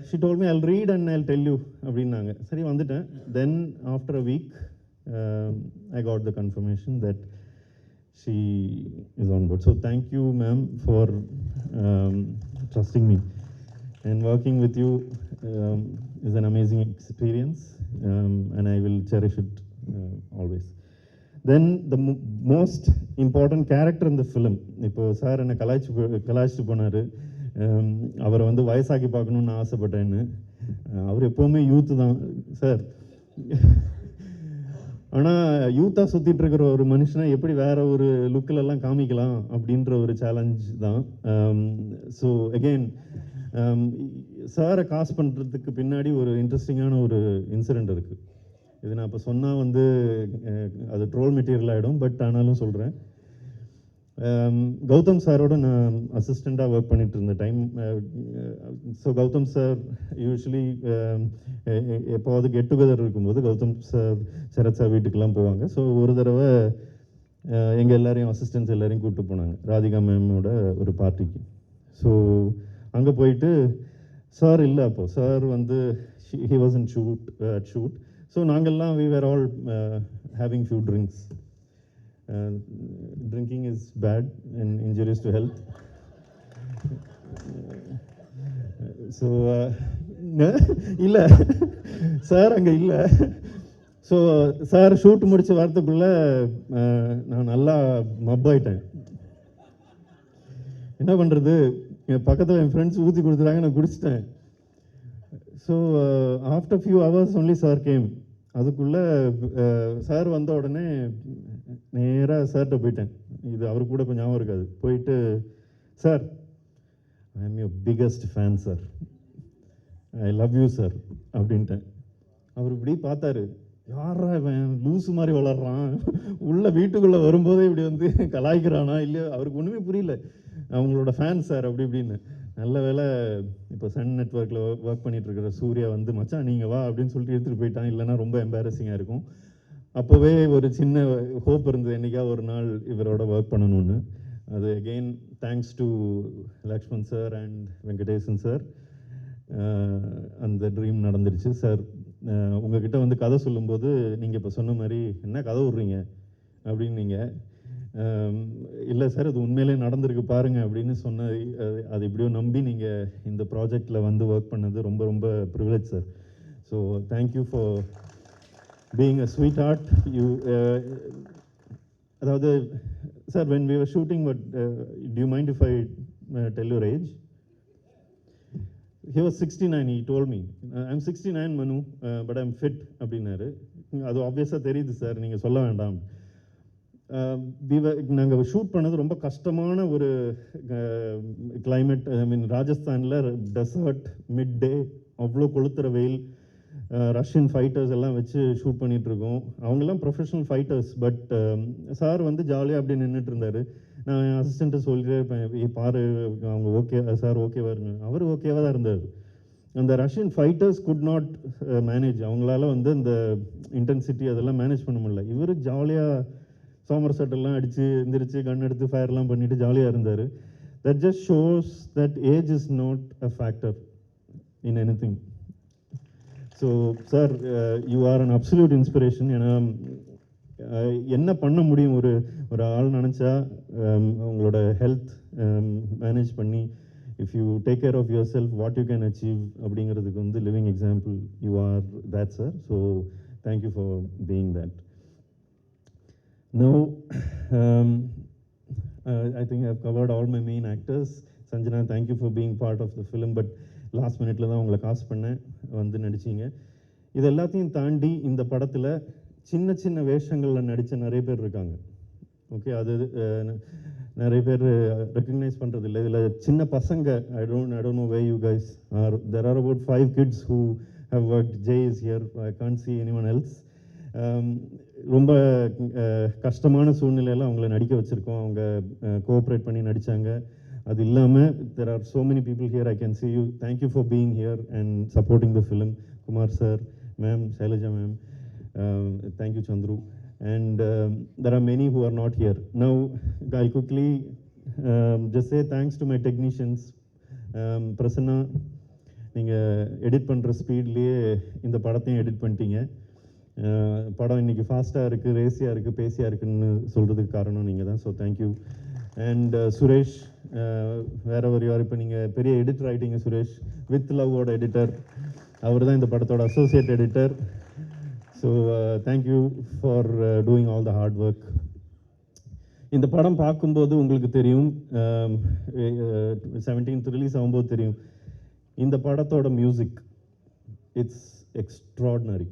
she told me I will read and I will tell you அப்படின்னாங்க. சரி, வந்துட்டேன். Then after a week I got the confirmation that she is on board. So thank you, ma'am, for trusting me. And working with you is an amazing experience, and I will cherish it always. Then the most important character in the film, இப்போ sir என்னை கலாய்ச்சிட்டு போனார், அவரை வந்து வயசாக்கி பார்க்கணுன்னு ஆசைப்பட்டேன்னு. அவர் எப்போவுமே youth தான் sir. ஆனால் யூத்தாக சுற்றிட்டு இருக்கிற ஒரு மனுஷனை எப்படி வேற ஒரு லுக்கிலெல்லாம் காமிக்கலாம் அப்படின்ற ஒரு சேலஞ்ச் தான். ஸோ அகெயின் சாரை காஸ்ட் பண்ணுறதுக்கு பின்னாடி ஒரு இன்ட்ரெஸ்டிங்கான ஒரு இன்சிடெண்ட் இருக்குது. இது நான் இப்போ சொன்னால் வந்து அது ட்ரோல் மெட்டீரியல் ஆகிடும், பட் ஆனாலும் சொல்கிறேன். கௌதம் சாரோட நான் அசிஸ்டண்ட்டாக ஒர்க் பண்ணிட்டு இருந்த time. So Gautham sir usually எப்போவாது கெட் டுகெதர் இருக்கும்போது கௌதம் சார் சரத் சார் வீட்டுக்கெலாம் போவாங்க. ஸோ ஒரு தடவை எங்கள் எல்லாரையும் அசிஸ்டன்ஸ் எல்லாரையும் கூப்பிட்டு போனாங்க ராதிகா மேமோட ஒரு பார்ட்டிக்கு. ஸோ அங்கே போயிட்டு சார் இல்லை, அப்போது சார் வந்து he was in shoot. So நாங்கள்லாம் we were all having few drinks. Drinking is bad and injurious to health. So இல்லை சார் அங்கே இல்லை. ஸோ சார் ஷூட் முடிச்ச வாரத்துக்குள்ளே நான் நல்லா மப்பாயிட்டேன். என்ன பண்ணுறது, என் பக்கத்தில் என் ஃப்ரெண்ட்ஸ் ஊற்றி கொடுத்துட்டாங்க, நான் குடிச்சிட்டேன். So after few hours only sir came. அதுக்குள்ளே சார் வந்த உடனே நேராக சார்கிட்ட போயிட்டேன். இது அவருக்கு கூட கொஞ்சம் ஞாபகம் இருக்காது. போயிட்டு, sir I am your biggest fan sir, I love you sir அப்படின்ட்டேன். அவர் இப்படி பார்த்தாரு, யாரா இவன் லூசு மாதிரி வளர்றான், உள்ள வீட்டுக்குள்ளே வரும்போதே இப்படி வந்து கலாய்க்கிறானா இல்லையோ, அவருக்கு ஒன்றுமே புரியல. அவங்களோட ஃபேன் சார் அப்படி இப்படின்னு. நல்ல வேளை இப்போ சன் நெட்ஒர்க்கில் ஒர்க் பண்ணிட்டு இருக்கிற சூர்யா வந்து மச்சான் நீங்கள் வா அப்படின்னு சொல்லிட்டு எடுத்துகிட்டு போயிட்டான், இல்லைன்னா ரொம்ப எம்பாரசிங்காக இருக்கும். அப்போவே ஒரு சின்ன ஹோப் இருந்தது என்றைக்கா ஒரு நாள் இவரோட ஒர்க் பண்ணணும்னு. அது again thanks to Lakshman sir and Venkatesan sir, அந்த ட்ரீம் நடந்துருச்சு. சார் உங்ககிட்ட வந்து கதை சொல்லும்போது நீங்கள் இப்போ சொன்ன மாதிரி என்ன கதை விட்றீங்க அப்படின்னு நீங்கள், இல்லை சார் அது உண்மையிலே நடந்திருக்கு பாருங்கள் அப்படின்னு சொன்ன அது எப்படியோ நம்பி நீங்கள் இந்த ப்ராஜெக்டில் வந்து ஒர்க் பண்ணது ரொம்ப ரொம்ப privilege sir. So thank you for being a sweetheart. You அதாவது sir when we were shooting, but do you mind if I tell your age? He was 69, he told me. I'm 69 Manu, but I'm fit அப்படின்னாரு. அது ஆப்வியஸாக தெரியுது sir, நீங்கள் சொல்ல வேண்டாம். நாங்கள் shoot பண்ணது ரொம்ப கஷ்டமான ஒரு கிளைமேட். ஐ மீன் ராஜஸ்தானில் டெசர்ட், மிட் டே, அவ்வளோ கொளுத்துற வெயில், ரஷ்யன் ஃபைட்டர்ஸ் எல்லாம் வச்சு ஷூட் பண்ணிகிட்ருக்கோம். அவங்கெல்லாம் ப்ரொஃபஷனல் ஃபைட்டர்ஸ். பட் சார் வந்து ஜாலியாக அப்படி நின்றுட்டு இருந்தார். நான் என் அசிஸ்டண்ட்டை சொல்லிட்டே இருப்பேன், பாரு அவங்க ஓகே சார் ஓகேவா இருங்க. அவர் ஓகேவாக தான் இருந்தார். அந்த Russian fighters could not manage, அவங்களால வந்து இந்த இன்டென்சிட்டி அதெல்லாம் மேனேஜ் பண்ண முடியல. இவர் ஜாலியாக சோமர் செட்டெல்லாம் அடித்து எந்திரிச்சு கன் எடுத்து ஃபயர்லாம் பண்ணிவிட்டு ஜாலியாக இருந்தார். That just shows that age is not a factor in anything. So sir you are an absolute inspiration. ஏன்னா என்ன பண்ண முடியும் ஒரு ஒரு ஆள் நினச்சா, உங்களோட ஹெல்த் மேனேஜ் பண்ணி if you take care of yourself what you can achieve அப்படிங்கிறதுக்கு வந்து living example you are that sir. So thank you for being that. Now, I think I've covered all my main actors. Sanjana, thank you for being part of the film, but last மினிட்ல தான் உங்களை காசு பண்ணேன், வந்து நடிச்சிங்க. இது எல்லாத்தையும் தாண்டி இந்த படத்தில் சின்ன சின்ன வேஷங்களில் நடித்த நிறைய பேர் இருக்காங்க. ஓகே, அது நிறைய பேர் ரெக்கக்னைஸ் பண்ணுறது இல்லை. இதில் சின்ன பசங்க, I don't know way you guys are. There are about 5 kids who have worked. Jay is here, I can't see anyone else. ரொம்ப கஷ்டமான சூழ்நிலையில் அவங்கள நடிக்க வச்சுருக்கோம். அவங்க கோஆப்ரேட் பண்ணி நடித்தாங்க. அது இல்லாமல் there are so many people here, I can see you. Thank you for being here and supporting the film. Kumar sir, ma'am, Shailaja ma'am, thank you Chandru. And there are many who are not here. Now I'll quickly just say thanks to my technicians. Prasanna, நீங்கள் edit பண்ணுற ஸ்பீட்லேயே இந்த படத்தையும் edit பண்ணிட்டீங்க. படம் இன்றைக்கி ஃபாஸ்ட்டாக இருக்குது, ரேசியாக இருக்குது, பேசியாக இருக்குதுன்னு சொல்கிறதுக்கு காரணம் நீங்கள் தான். So thank you. And Suresh, wherever யார், இப்போ நீங்கள் பெரிய எடிட்டர் ஆகிட்டீங்க சுரேஷ், வித் லவ்வோட எடிட்டர். அவர் தான் இந்த படத்தோட associate editor. So thank you for doing all the hard work. இந்த படம் பார்க்கும்போது உங்களுக்கு தெரியும், 17th ரிலீஸ் ஆகும்போது தெரியும், இந்த படத்தோட music it's extraordinary.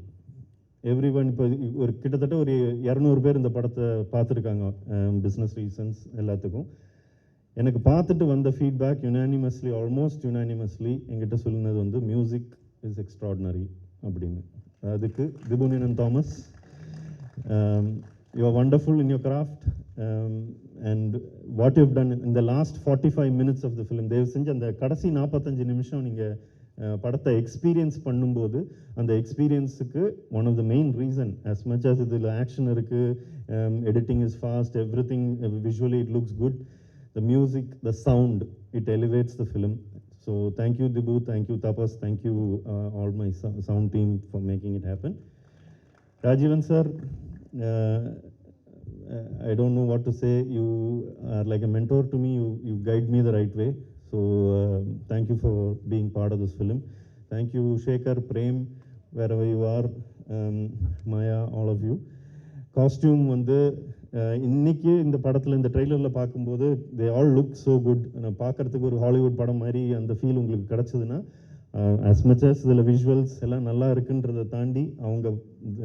Every one, இப்போ ஒரு கிட்டத்தட்ட ஒரு 200 பேர் இந்த படத்தை பார்த்துருக்காங்க, பிஸ்னஸ் ரீசன்ஸ் எல்லாத்துக்கும். எனக்கு பார்த்துட்டு வந்த ஃபீட்பேக் யுனானிமஸ்லி, ஆல்மோஸ்ட் யுனானிமஸ்லி என்கிட்ட சொல்லினது வந்து மியூசிக் இஸ் எக்ஸ்ட்ராடினரி அப்படின்னு. அதுக்கு திபுனினன் Thomas, you are wonderful in your craft and what you done in the last 45 minutes of the film. தயவு செஞ்சு அந்த கடைசி 45 நிமிஷம் நீங்கள் படத்தை எக்ஸ்பீரியன்ஸ் பண்ணும்போது, அந்த எக்ஸ்பீரியன்ஸுக்கு one of the main reason, as much as இதில் ஆக்ஷன் இருக்குது, editing is fast, every thing visually it looks good, the music, the sound, it elevates the film. So thank you Dibu, thank you Tapas, thank you all my sound team for making it happen. Rajeevan sir, I don't know what to say. You are like a mentor to me. You guide me the right way. So thank you for being part of this film. Thank you Shekhar, Prem, wherever you are, Maya, all of you. Costume வந்து இன்னைக்கு இந்த படத்தில், இந்த ட்ரெய்லரில் பார்க்கும்போது they all look so good. பார்க்குறதுக்கு ஒரு Hollywood படம் மாதிரி அந்த ஃபீல் உங்களுக்கு கிடச்சிதுன்னா, as much as இதில் விஷுவல்ஸ் எல்லாம் நல்லா இருக்குன்றதை தாண்டி அவங்க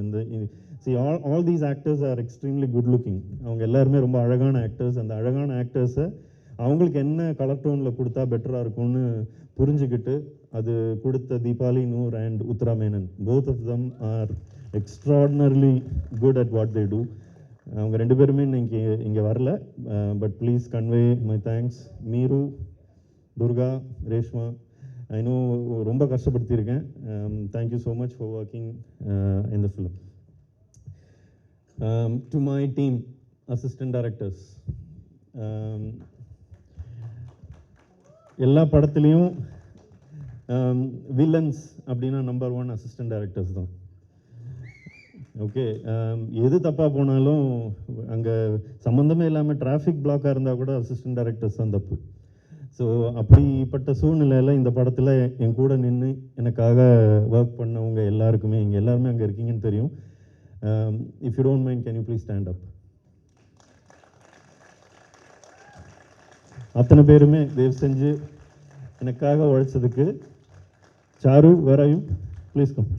இந்த all these actors are extremely good looking. அவங்க எல்லாருமே ரொம்ப அழகான ஆக்டர்ஸ். அந்த அழகான ஆக்டர்ஸை அவங்களுக்கு என்ன கலர் டோனில் கொடுத்தா பெட்டராக இருக்கும்னு புரிஞ்சுக்கிட்டு அது கொடுத்த Deepali Noor and Uthra Menon, both of them are extraordinarily good at what they do. அவங்க 2 பேருமே இன்னைக்கு இங்கே வரல, but please convey my thanks. Meeru, Durga, Reshma, I know ரொம்ப கஷ்டப்படுத்தியிருக்கேன். Thank you so much for working in the film. To my team assistant directors, எல்லா படத்துலேயும் villains அப்படின்னா நம்பர் 1 அசிஸ்டன்ட் டைரக்டர்ஸ் தான். ஓகே, எது தப்பாக போனாலும் அங்கே சம்மந்தமே இல்லாமல் டிராஃபிக் பிளாக்காக இருந்தால் கூட அசிஸ்டன்ட் டைரக்டர்ஸ் தான் தப்பு. ஸோ அப்படிப்பட்ட சூழ்நிலையில் இந்த படத்தில் என் கூட நின்று எனக்காக ஒர்க் பண்ணவங்க எல்லாருக்குமே, இங்கே எல்லாருமே அங்கே இருக்கீங்கன்னு தெரியும். If you don't mind, can you please stand up? அத்தனை பேருமே தயவு செஞ்சு எனக்காக உழைச்சதுக்கு. Charu, where are you? Please come.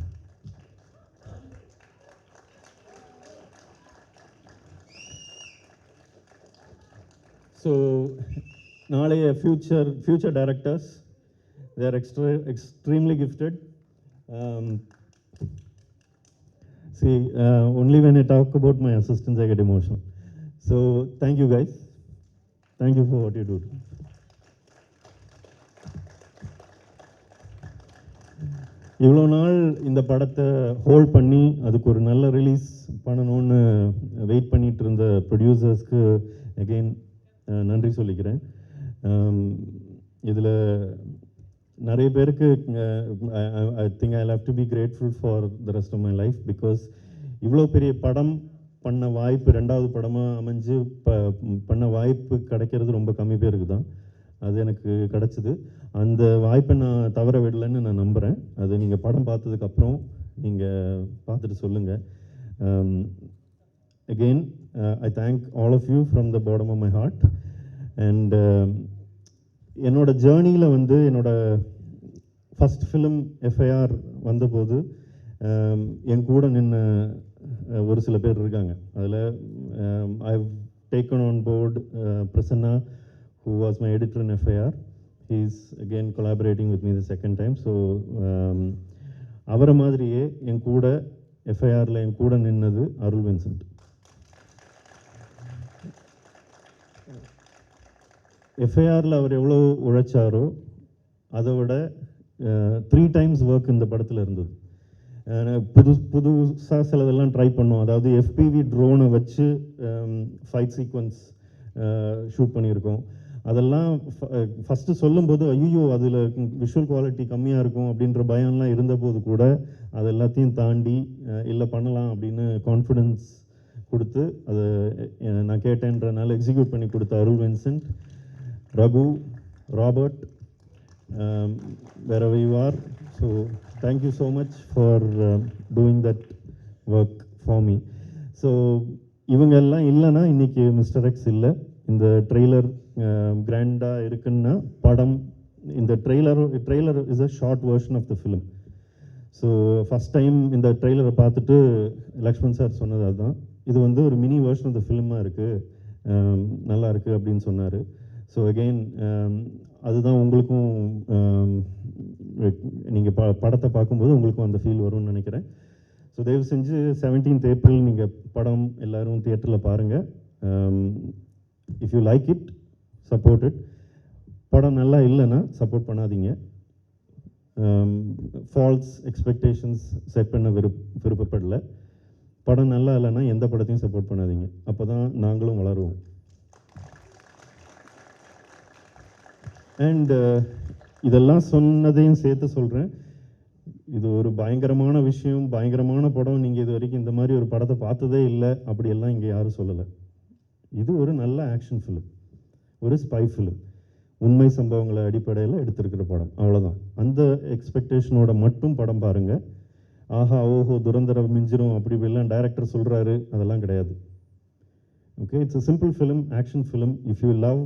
So நாளைய future directors, they are extremely gifted. See, only when I talk about my assistants I get emotional. So thank you guys. Thank you for what you do. இவ்வளோ நாள் இந்த படத்தை hold பண்ணி அதுக்கு ஒரு நல்ல release பண்ணணும்னு வெயிட் பண்ணிட்டு இருந்த ப்ரொடியூசர்ஸ்க்கு அகெயின் நன்றி சொல்லிக்கிறேன். இதில் நிறைய பேருக்கு I think I have to be grateful for the rest of my life. Because இவ்வளோ பெரிய படம் பண்ண வாய்ப்பு, 2வது படமாக அமைஞ்சு பண்ண வாய்ப்பு கிடைக்கிறது ரொம்ப கம்மி பேருக்கு தான். அது எனக்கு கிடச்சிது. அந்த வாய்ப்பை நான் தவற விடலைன்னு நான் நம்புகிறேன். அது நீங்கள் படம் பார்த்ததுக்கப்புறம் நீங்கள் பார்த்துட்டு சொல்லுங்கள். Again, I thank all of you from the bottom of my heart. And என்னோட ஜேர்னியில் வந்து என்னோட ஃபஸ்ட் ஃபிலிம் FIR வந்தபோது என் கூட நின்ன ஒரு சில பேர் இருக்காங்க. அதில் I've taken on board Prasanna, who was my editor in FIR. He's again collaborating with me the second time. So அவரை மாதிரியே என் கூட FIRல என் கூட நின்னது அருள் வின்சென்ட். FIRல அவர் எவ்வளோ உழைச்சாரோ அதை விட 3 times ஒர்க் இந்த படத்தில் இருந்தது. புதுசாக சிலதெல்லாம் ட்ரை பண்ணோம். அதாவது FPV ட்ரோனை வச்சு ஃபைட் சீக்வன்ஸ் ஷூட் பண்ணியிருக்கோம். அதெல்லாம் ஃபஸ்ட்டு சொல்லும்போது ஐயோ அதில் விஷுவல் குவாலிட்டி கம்மியாக இருக்கும் அப்படின்ற பயம்லாம் இருந்தபோது கூட அது எல்லாத்தையும் தாண்டி இல்லை பண்ணலாம் அப்படின்னு கான்ஃபிடென்ஸ் கொடுத்து அதை நான் கேட்டேன்றனால எக்ஸிக்யூட் பண்ணி கொடுத்த Arul Vincent, Raghu, Robert, wherever you are. So thank you so much for doing that work for me. So இவங்க எல்லாம் இல்லைன்னா இன்றைக்கி மிஸ்டர் எக்ஸ் இல்லை. இந்த ட்ரெய்லர் கிராண்டாக இருக்குன்னா படம், இந்த trailer is a short version of the film. So first time இந்த ட்ரெய்லரை பார்த்துட்டு லக்ஷ்மண் சார் சொன்னது அதுதான், இது வந்து ஒரு மினி வெர்ஷன் ஆஃப் த ஃபிலிமாக இருக்குது, நல்லா இருக்குது அப்படின்னு சொன்னார். ஸோ அகெயின் அதுதான் உங்களுக்கும் நீங்கள் படத்தை பார்க்கும்போது உங்களுக்கும் அந்த ஃபீல் வரும்னு நினைக்கிறேன். ஸோ தயவு செஞ்சு 17th April நீங்கள் படம் எல்லோரும் தியேட்டரில் பாருங்கள். If you like it, support it. படம் நல்லா இல்லைன்னா சப்போர்ட் பண்ணாதீங்க. ஃபால்ஸ் எக்ஸ்பெக்டேஷன்ஸ் செட் பண்ண விருப்பப்படலை. படம் நல்லா இல்லைன்னா எந்த படத்தையும் சப்போர்ட் பண்ணாதீங்க. அப்போ தான் நாங்களும் வளருவோம். அண்ட் இதெல்லாம் சொன்னதையும் சேர்த்து சொல்கிறேன், இது ஒரு பயங்கரமான விஷயம், பயங்கரமான படம், நீங்கள் இது வரைக்கும் இந்த மாதிரி ஒரு படத்தை பார்த்ததே இல்லை அப்படியெல்லாம் இங்கே யாரும் சொல்லலை. இது ஒரு நல்ல ஆக்ஷன் ஃபிலிம், ஒரு ஸ்பை ஃபிலிம், உண்மை சம்பவங்களை அடிப்படையில் எடுத்திருக்கிற படம், அவ்வளோதான். அந்த எக்ஸ்பெக்டேஷனோட மட்டும் படம் பாருங்கள். ஆஹா ஓஹோ துரந்தரம் மிஞ்சிரும் அப்படி இப்படிலாம் டைரக்டர் சொல்கிறாரு, அதெல்லாம் கிடையாது. Okay, it's a simple film, action film. If you love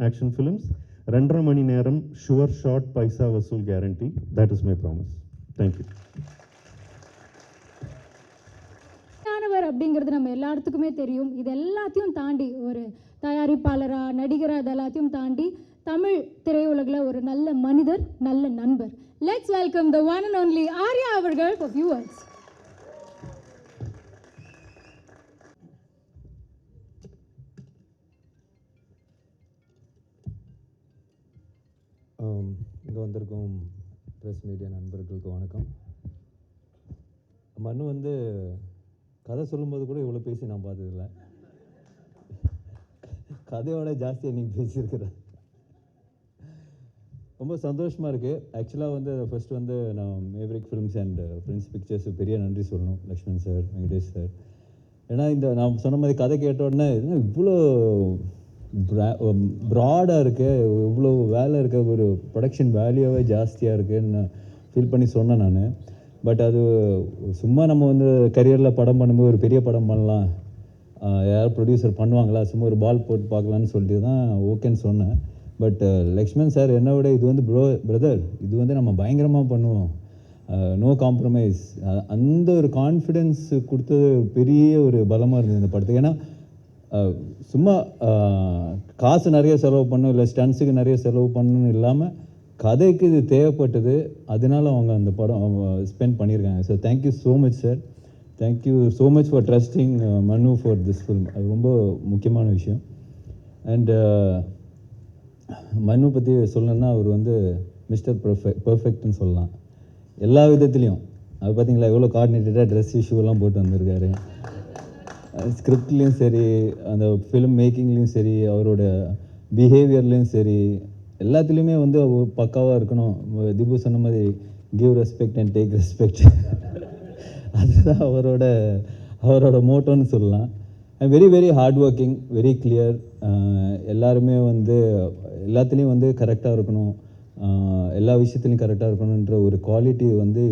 action films, 2.5 மணி நேரம் ஷுவர் ஷாட், பைசா வசூல் guarantee. That is my promise. Thank you. அப்படிங்கிறது நம்ம எல்லாத்துக்குமே தெரியும். இது எல்லாத்தையும் தாண்டி ஒரு தயாரிப்பாளராக, நடிகராக, இது எல்லாத்தையும் தாண்டி தமிழ் திரையுலகில் ஒரு நல்ல மனிதர், நல்ல நண்பர். Let's welcome the one and only Arya அவர்கள் ஃபார் ஃபியூ வேர்ட்ஸ். இங்கே வந்திருக்கும் ப்ரெஸ் மீடியா நண்பர்களுக்கு வணக்கம். மனு வந்து கதை சொல்லும்போது கூட இவ்வளோ பேசி நான் பார்த்ததில்ல. கதையோட ஜாஸ்தியாக நீங்கள் பேசியிருக்கிறேன். ரொம்ப சந்தோஷமாக இருக்குது. ஆக்சுவலாக வந்து ஃபஸ்ட்டு வந்து நான் Maverick films and Prince pictures பெரிய நன்றி சொல்லணும், லக்ஷ்மண் சார், வெங்கடேஷ் சார். ஏன்னா இந்த நான் சொன்ன மாதிரி கதை கேட்ட உடனே இவ்வளோ ப்ராடாக இருக்கு, இவ்வளோ வேலை இருக்க, ஒரு ப்ரொடக்ஷன் வேல்யூவே ஜாஸ்தியாக இருக்குன்னு நான் ஃபீல் பண்ணி சொன்னேன் நான். பட் அது சும்மா நம்ம வந்து கரியரில் படம் பண்ணும்போது ஒரு பெரிய படம் பண்ணலாம், யார் ப்ரொடியூசர் பண்ணுவாங்களா, சும்மா ஒரு பால் போட்டு பார்க்கலான்னு சொல்லிட்டு தான் ஓகேன்னு சொன்னேன். பட் லக்ஷ்மண் சார் என்னை விட இது வந்து பிரதர் இது வந்து நம்ம பயங்கரமாக பண்ணுவோம், நோ காம்ப்ரமைஸ், அந்த ஒரு கான்ஃபிடென்ஸ் கொடுத்தது பெரிய ஒரு பலமாக இருந்தது இந்த படத்துக்கு. ஏன்னா சும்மா காசு நிறைய செலவு பண்ணணும், இல்லை ஸ்டன்ஸுக்கு நிறைய செலவு பண்ணணும்னு இல்லாமல் கதைக்கு இது தேவைப்பட்டது, அதனால அவங்க அந்த படம் ஸ்பெண்ட் பண்ணியிருக்காங்க. So thank you so much sir, thank you so much for trusting மனு ஃபார் திஸ் ஃபில்ம். அது ரொம்ப முக்கியமான விஷயம். அண்ட் மனு பற்றி சொல்லணுன்னா அவர் வந்து மிஸ்டர் பர்ஃபெக்ட்னு சொல்லலாம் எல்லா விதத்துலேயும். அது பார்த்தீங்களா எவ்வளோ கோஆர்டினேட்டடாக ட்ரெஸ் இஷ்யூலாம் போட்டு வந்திருக்காரு. ஸ்கிரிப்ட்லேயும் சரி, அந்த ஃபிலிம் மேக்கிங்லேயும் சரி, அவரோட பிஹேவியர்லேயும் சரி, எல்லாத்துலேயுமே வந்து பக்காவாக இருக்கணும். திபு சொன்ன மாதிரி give respect and take respect, அதுதான் அவரோட மோட்டோன்னு சொல்லலாம். And very very hard working, very clear. எல்லாருமே வந்து எல்லாத்துலேயும் வந்து கரெக்டாக இருக்கணும், எல்லா விஷயத்துலையும் கரெக்டாக இருக்கணுன்ற ஒரு குவாலிட்டி வந்து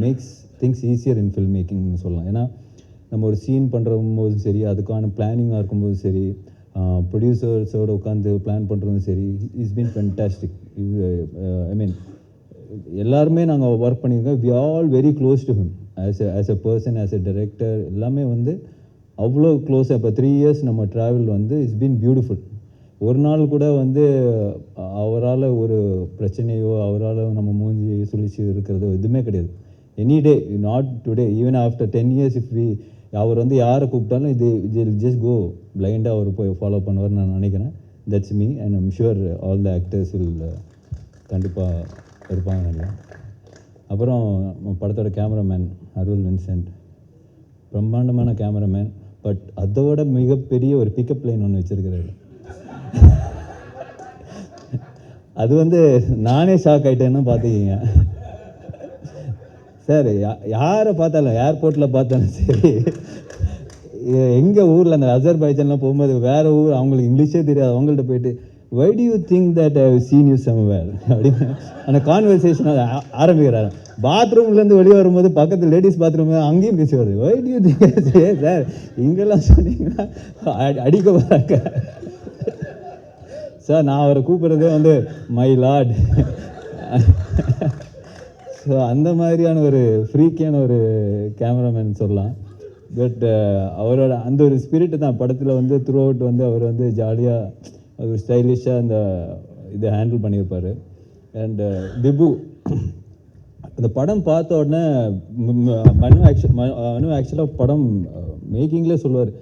makes things easier in film மேக்கிங்னு சொல்லலாம். ஏன்னா நம்ம ஒரு சீன் பண்ணுறம்போதும் சரி, அதுக்கான பிளானிங்காக இருக்கும்போதும் சரி, ப்ரொடியூசர்ஸோடு உட்காந்து பிளான் பண்ணுறதும் சரி, is been fantastic. I mean எல்லாருமே நாங்கள் ஒர்க் பண்ணியிருக்கோம். We all very close to him as a person, as a director, எல்லாமே வந்து அவ்வளோ க்ளோஸாக. இப்போ 3 years நம்ம ட்ராவல் வந்து இட்ஸ் பீன் பியூட்டிஃபுல். ஒரு நாள் கூட வந்து அவரால் ஒரு பிரச்சனையோ, அவரால் நம்ம மூஞ்சி சுழிச்சு இருக்கிறதோ எதுவுமே கிடையாது. Any day, not today, even after 10 years இஃப் அவர் வந்து யாரை கூப்பிட்டாலும் இது ஜஸ்ட் கோ பிளைண்டாக அவர் போய் ஃபாலோ பண்ணுவார்னு நான் நினைக்கிறேன். That's me and I'm sure all the actors will கண்டிப்பாக இருப்பாங்க நினைக்கிறேன். அப்புறம் படத்தோட கேமராமேன் அருள் வின்சென்ட், பிரம்மாண்டமான கேமராமேன். பட் அதோட மிகப்பெரிய ஒரு பிக்கப் லைன் ஒன்று வச்சுருக்கிறாரு. அது வந்து நானே ஷாக் ஆகிட்டேன்னு பார்த்துக்கிங்க சார். யாரை பார்த்தாலும், ஏர்போர்ட்டில் பார்த்தாலும் சரி, எங்கள் ஊரில் அந்த அசர்பைஜான்லாம் போகும்போது வேறு ஊர், அவங்களுக்கு இங்கிலீஷே தெரியாது, அவங்கள்ட்ட போயிட்டு why do you think that I have seen you somewhere அப்படின்னு அந்த கான்வர்சேஷன் ஆரம்பிக்கிறாரு. பாத்ரூம்லேருந்து வெளியே வரும்போது பக்கத்தில் லேடிஸ் பாத்ரூம் அங்கேயும் பேசி வருது. வை டு யூ திங்க் சார் இங்கெல்லாம் சொன்னீங்கன்னா அடிக்க வராங்க சார். நான் அவரை கூப்பிட்றதே வந்து மை லார்ட். ஸோ அந்த மாதிரியான ஒரு ஃப்ரீக்கியான ஒரு கேமராமேன் சொல்லலாம். பட் அவரோட அந்த ஒரு ஸ்பிரிட்டு தான் படத்தில் வந்து த்ரூ அவுட் வந்து அவர் வந்து ஜாலியாக ஒரு ஸ்டைலிஷாக அந்த இதை ஹேண்டில் பண்ணியிருப்பார். அண்ட் திபு அந்த படம் பார்த்த உடனே மனு ஆக்சுவலாக படம் மேக்கிங்லேயே சொல்லுவார்,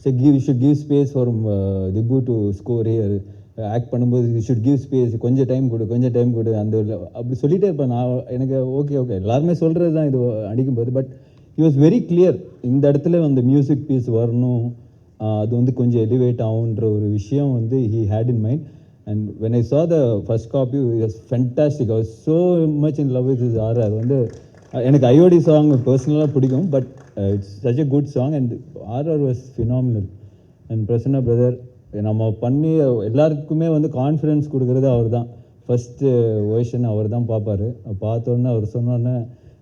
should give space for Dipu to score here, act பண்ணும்போது யூ ஷுட் கிவ் ஸ்பேஸ், கொஞ்சம் டைம் கொடு அந்த அப்படி சொல்லிகிட்டே இருப்பேன் நான். எனக்கு ஓகே எல்லாருமே சொல்கிறது தான் இது அடிக்கும்போது. But he was very clear, இந்த இடத்துல அந்த மியூசிக் பீஸ் வரணும், அது வந்து கொஞ்சம் எலிவேட் ஆகுன்ற ஒரு விஷயம் வந்து he had in mind. And when I saw the first copy it was fantastic. I was so much in love with this RR. வந்து எனக்கு ஐஓடி சாங் பர்சனலாக பிடிக்கும், but it's such a good song and RR was phenomenal. And Prasanna brother நம்ம பண்ணி எல்லாருக்குமே வந்து confidence கொடுக்குறது அவர் தான். ஃபஸ்ட்டு வேர்ஷன் அவர் தான் பார்ப்பார். பார்த்தோன்னே அவர் சொன்னோன்னே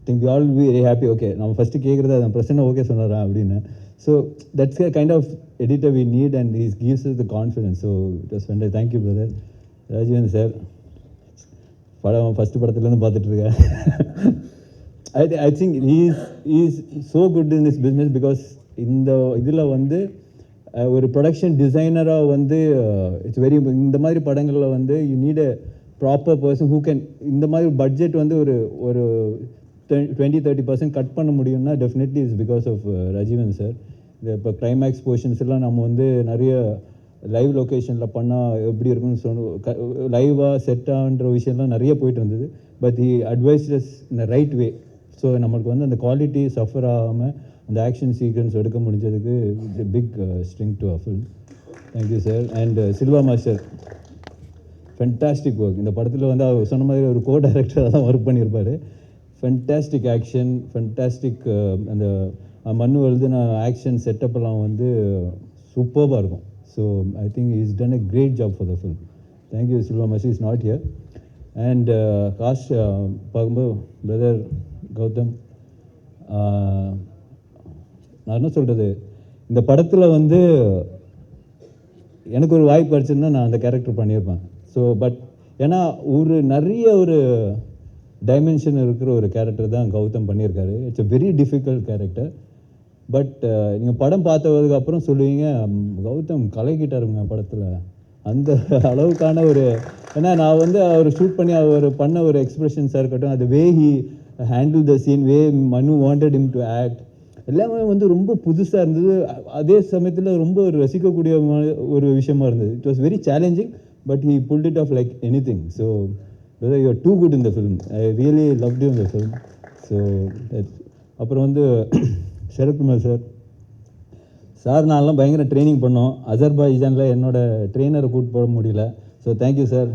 think we all be very happy. Okay நம்ம ஃபஸ்ட்டு கேட்குறது அது பிரச்சனை ஓகே சொன்னாரா அப்படின்னு. So that's a kind of editor we need and he's gives the confidence. So it was fantastic. Thank you brother. Rajeevan sir படம் ஃபஸ்ட்டு படத்துலேருந்து பார்த்துட்ருக்கேன். I think he is so good in this business because இந்த இதில் வந்து ஒரு production டிசைனராக வந்து it's very இந்த மாதிரி படங்களில் வந்து you need a proper person who can இந்த மாதிரி பட்ஜெட் வந்து ஒரு 20-30% கட் பண்ண முடியும்னா definitely it's because of Rajeevan sir. இந்த இப்போ கிளைமேக்ஸ் போர்ஷன்ஸ் எல்லாம் நம்ம வந்து நிறைய லைவ் லொக்கேஷனில் பண்ணால் எப்படி இருக்குன்னு லைவாக செட்டான்ற விஷயம்லாம் நிறைய போயிட்டு இருந்தது. But he advised us in right way. So நம்மளுக்கு வந்து அந்த குவாலிட்டி சஃபர் ஆகாமல் அந்த ஆக்ஷன் சீக்வன்ஸ் எடுக்க முடிஞ்சதுக்கு it's big strength to a film. Thank you sir. And Silva master fantastic work. இந்த படத்தில் வந்து அவர் சொன்ன மாதிரி ஒரு கோ டைரக்டராக தான் ஒர்க் பண்ணியிருப்பார். ஃபென்டாஸ்டிக் ஆக்ஷன், ஃபென்டாஸ்டிக் அந்த மண்ணு எழுதின ஆக்ஷன் செட்டப்பெல்லாம் வந்து சூப்பர்பாக இருக்கும். So I think is done a great job for the film. Thank you Silva master is not here. And cast பார்க்கும்போது பிரதர் கௌதம், நான் என்ன சொல்கிறது, இந்த படத்தில் வந்து எனக்கு ஒரு வாய்ப்பு கிடச்சிருந்தா நான் அந்த கேரக்டர் பண்ணியிருப்பேன். ஸோ பட் ஏன்னா நிறைய ஒரு டைமென்ஷன் இருக்கிற ஒரு கேரக்டர் தான் கௌதம் பண்ணியிருக்காரு. It's a very difficult character. But நீங்கள் படம் பார்த்ததுக்கு அப்புறம் சொல்லுவீங்க கௌதம் கலக்கிட்டாருங்க படத்தில். அந்த அளவுக்கான ஒரு ஏன்னா நான் வந்து அவர் ஷூட் பண்ணி அவர் பண்ண ஒரு எக்ஸ்பிரஷன்ஸாக இருக்கட்டும், அது way he handle the scene, way Manu wanted him to act, எல்லாமே வந்து ரொம்ப புதுசாக இருந்தது. அதே சமயத்தில் ரொம்ப ஒரு ரசிக்கக்கூடிய ஒரு விஷயமா இருந்தது. It was very challenging but he pulled it off like anything. So you are too good in the film. I really loved you in the film. So அப்புறம் வந்து சரத்குமார் சார் நான்லாம் பயங்கர ட்ரைனிங் பண்ணோம். அஜர்பைஜானில் என்னோட ட்ரெயினரை கூப்பிட்டு போக முடியல. So thank you sir.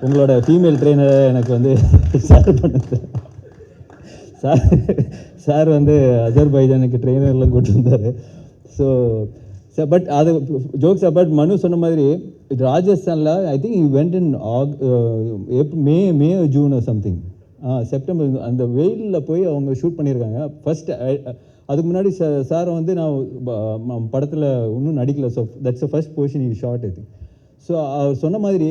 உங்களோட ஃபீமேல் ட்ரெயினரை எனக்கு வந்து ஷேர் பண்ணுது சார் வந்து அஜர்பைஜானுக்கு ட்ரெயினர்லாம் கூப்பிட்டு வந்தார். ஸோ பட் அது ஜோக்ஸ் அபவுட் மனு சொன்ன மாதிரி ராஜஸ்தானில் I think you went in May June something September அந்த வெயிலில் போய் அவங்க ஷூட் பண்ணியிருக்காங்க. ஃபஸ்ட் அதுக்கு முன்னாடி சாரை வந்து நான் படத்தில் இன்னும் நடிக்கல. So that's the first portion you shot I think. So அவர் சொன்ன மாதிரி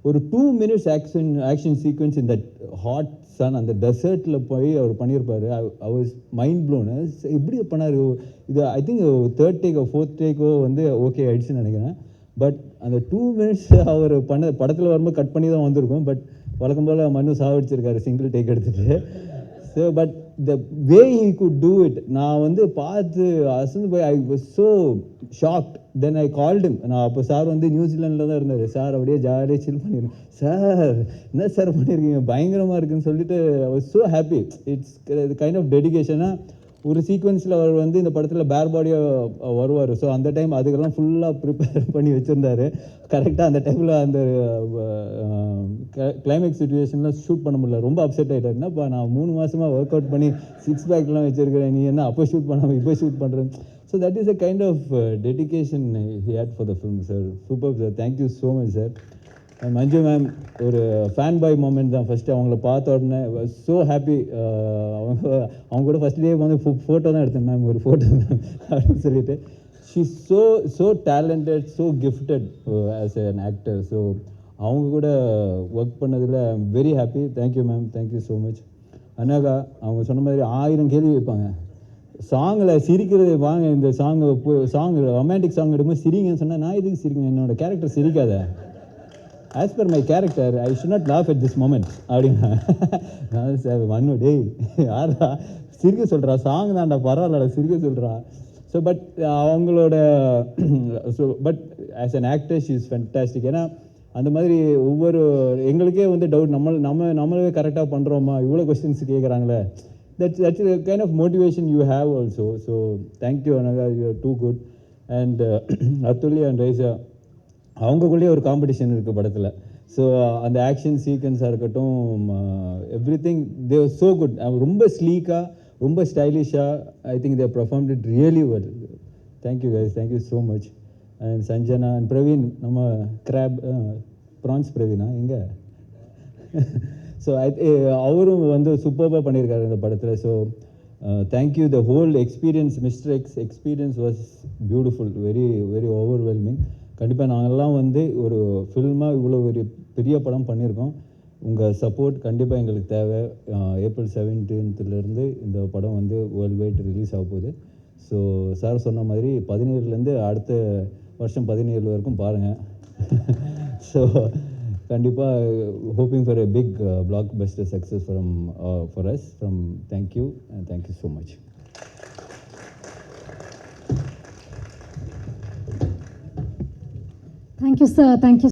ஒரு 2 minutes ஆக்ஷன் சீக்வன்ஸ் இந்த ஹாட் சன் அந்த டெசர்ட்டில் போய் அவர் பண்ணியிருப்பார். I was mind blown. எப்படி பண்ணார் இது? I think 3rd take or 4th take வந்து ஓகே ஆயிடுச்சுன்னு நினைக்கிறேன். பட் அந்த 2 minutes அவர் படத்தில் வரும்போது கட் பண்ணி தான் வந்திருக்கும். பட் வழக்கம் போல் மனு சாவடிச்சிருக்காரு சிங்கிள் டேக் எடுத்துகிட்டு. So but the way he could do it நான் வந்து பார்த்து அசந்து போய் ஐ was so shocked. Then I called him. நான் அப்போ சார் வந்து நியூசிலாண்டில் தான் இருந்தார். சார் அப்படியே ஜாலியாக சில் பண்ணிடுறேன். சார் என்ன சார் பண்ணியிருக்கீங்க, பயங்கரமாக இருக்குன்னு சொல்லிட்டு I was so happy. It's kind of டெடிகேஷனாக ஒரு சீக்வன்ஸில் அவர் வந்து இந்த படத்தில் பேர் பாடியாக வருவார். ஸோ அந்த டைம் அதுக்கெல்லாம் ஃபுல்லாக ப்ரிப்பேர் பண்ணி வச்சுருந்தாரு. கரெக்டாக அந்த டைமில் அந்த கிளைமேக்ஸ் சுச்சுவேஷன்லாம் ஷூட் பண்ண முடியல. ரொம்ப அப்செட் ஆகிட்டார். என்னப்பா நான் 3 மாதமாக ஒர்க் அவுட் பண்ணி 6 பேக்லாம் வச்சுருக்கிறேன், நீ என்ன அப்போ ஷூட் பண்ணாமல் இப்போ ஷூட் பண்ணுறேன். So that is a kind of dedication he had for the film sir. Super sir. Thank you so much sir. Manju ma'am ஒரு ஃபேன் பாய் மூமெண்ட் தான். ஃபஸ்ட்டு அவங்கள பார்த்த உடனே ஸோ ஹாப்பி. அவங்க கூட ஃபஸ்ட் டே வந்து ஃபோட்டோ தான் எடுத்தேன் மேம், ஒரு ஃபோட்டோ மேம் அப்படின்னு சொல்லிட்டு. She so talented, so gifted as an actor. So அவங்க கூட ஒர்க் பண்ணதில் I am very happy. Thank you ma'am, thank you so much. Anagha அவங்க சொன்ன மாதிரி 1000 கேள்வி வைப்பாங்க. சாங்கில் சிரிக்கிறது வாங்க, இந்த சாங் ரொமான்டிக் சாங் எடுக்கும்போது சிரிங்கன்னு சொன்னால் நான் எதுக்கு சிரிக்கணும், என்னோட கேரக்டர் சிரிக்காத, as per my character I should not laugh at this moment அப்படின்னா நான் சார் மண்ணு டேய் யாரா சிரிக்க சொல்கிறா, சாங் தான்டா பரவாயில்லடா சிரிக்க சொல்கிறா. ஸோ பட் அவங்களோட but as an actor she is fantastic. ஏன்னா அந்த மாதிரி ஒவ்வொரு எங்களுக்கே வந்து டவுட், நம்மளே கரெக்டாக பண்ணுறோமா, இவ்வளோ questions கேட்குறாங்களே. that's a kind of motivation you have also. So thank you Anaga, you are too good. And Atulya and Raisa அவங்களுக்குள்ளேயே ஒரு காம்படிஷன் இருக்குது படத்தில். ஸோ அந்த ஆக்ஷன் சீக்வன்ஸாக இருக்கட்டும், everything they are so good. ரொம்ப ஸ்லீக்காக, ரொம்ப ஸ்டைலிஷாக I think they performed it really well. Thank you guys, thank you so much. And Sanjana and Praveen, நம்ம ப்ரான்ஸ் பிரவீனா எங்கே ஸோ அவரும் வந்து சூப்பராக பண்ணியிருக்காரு இந்த படத்தில். So thank you. The whole experience, mister X experience was beautiful, very very overwhelming. கண்டிப்பாக நாங்கள்லாம் வந்து ஒரு ஃபில்மாக இவ்வளோ ஒரு பெரிய படம் பண்ணியிருக்கோம். உங்கள் சப்போர்ட் கண்டிப்பாக எங்களுக்கு தேவை. April 17th இந்த படம் வந்து வேர்ல்டு வைட் ரிலீஸ் ஆக போகுது. ஸோ சார் சொன்ன மாதிரி 17லேருந்து அடுத்த வருஷம் 17 வரைக்கும் பாருங்கள். ஸோ கண்டிப்பாக hoping for a big blockbuster success for us from thank you and thank you so much. Thank you sir, thank you.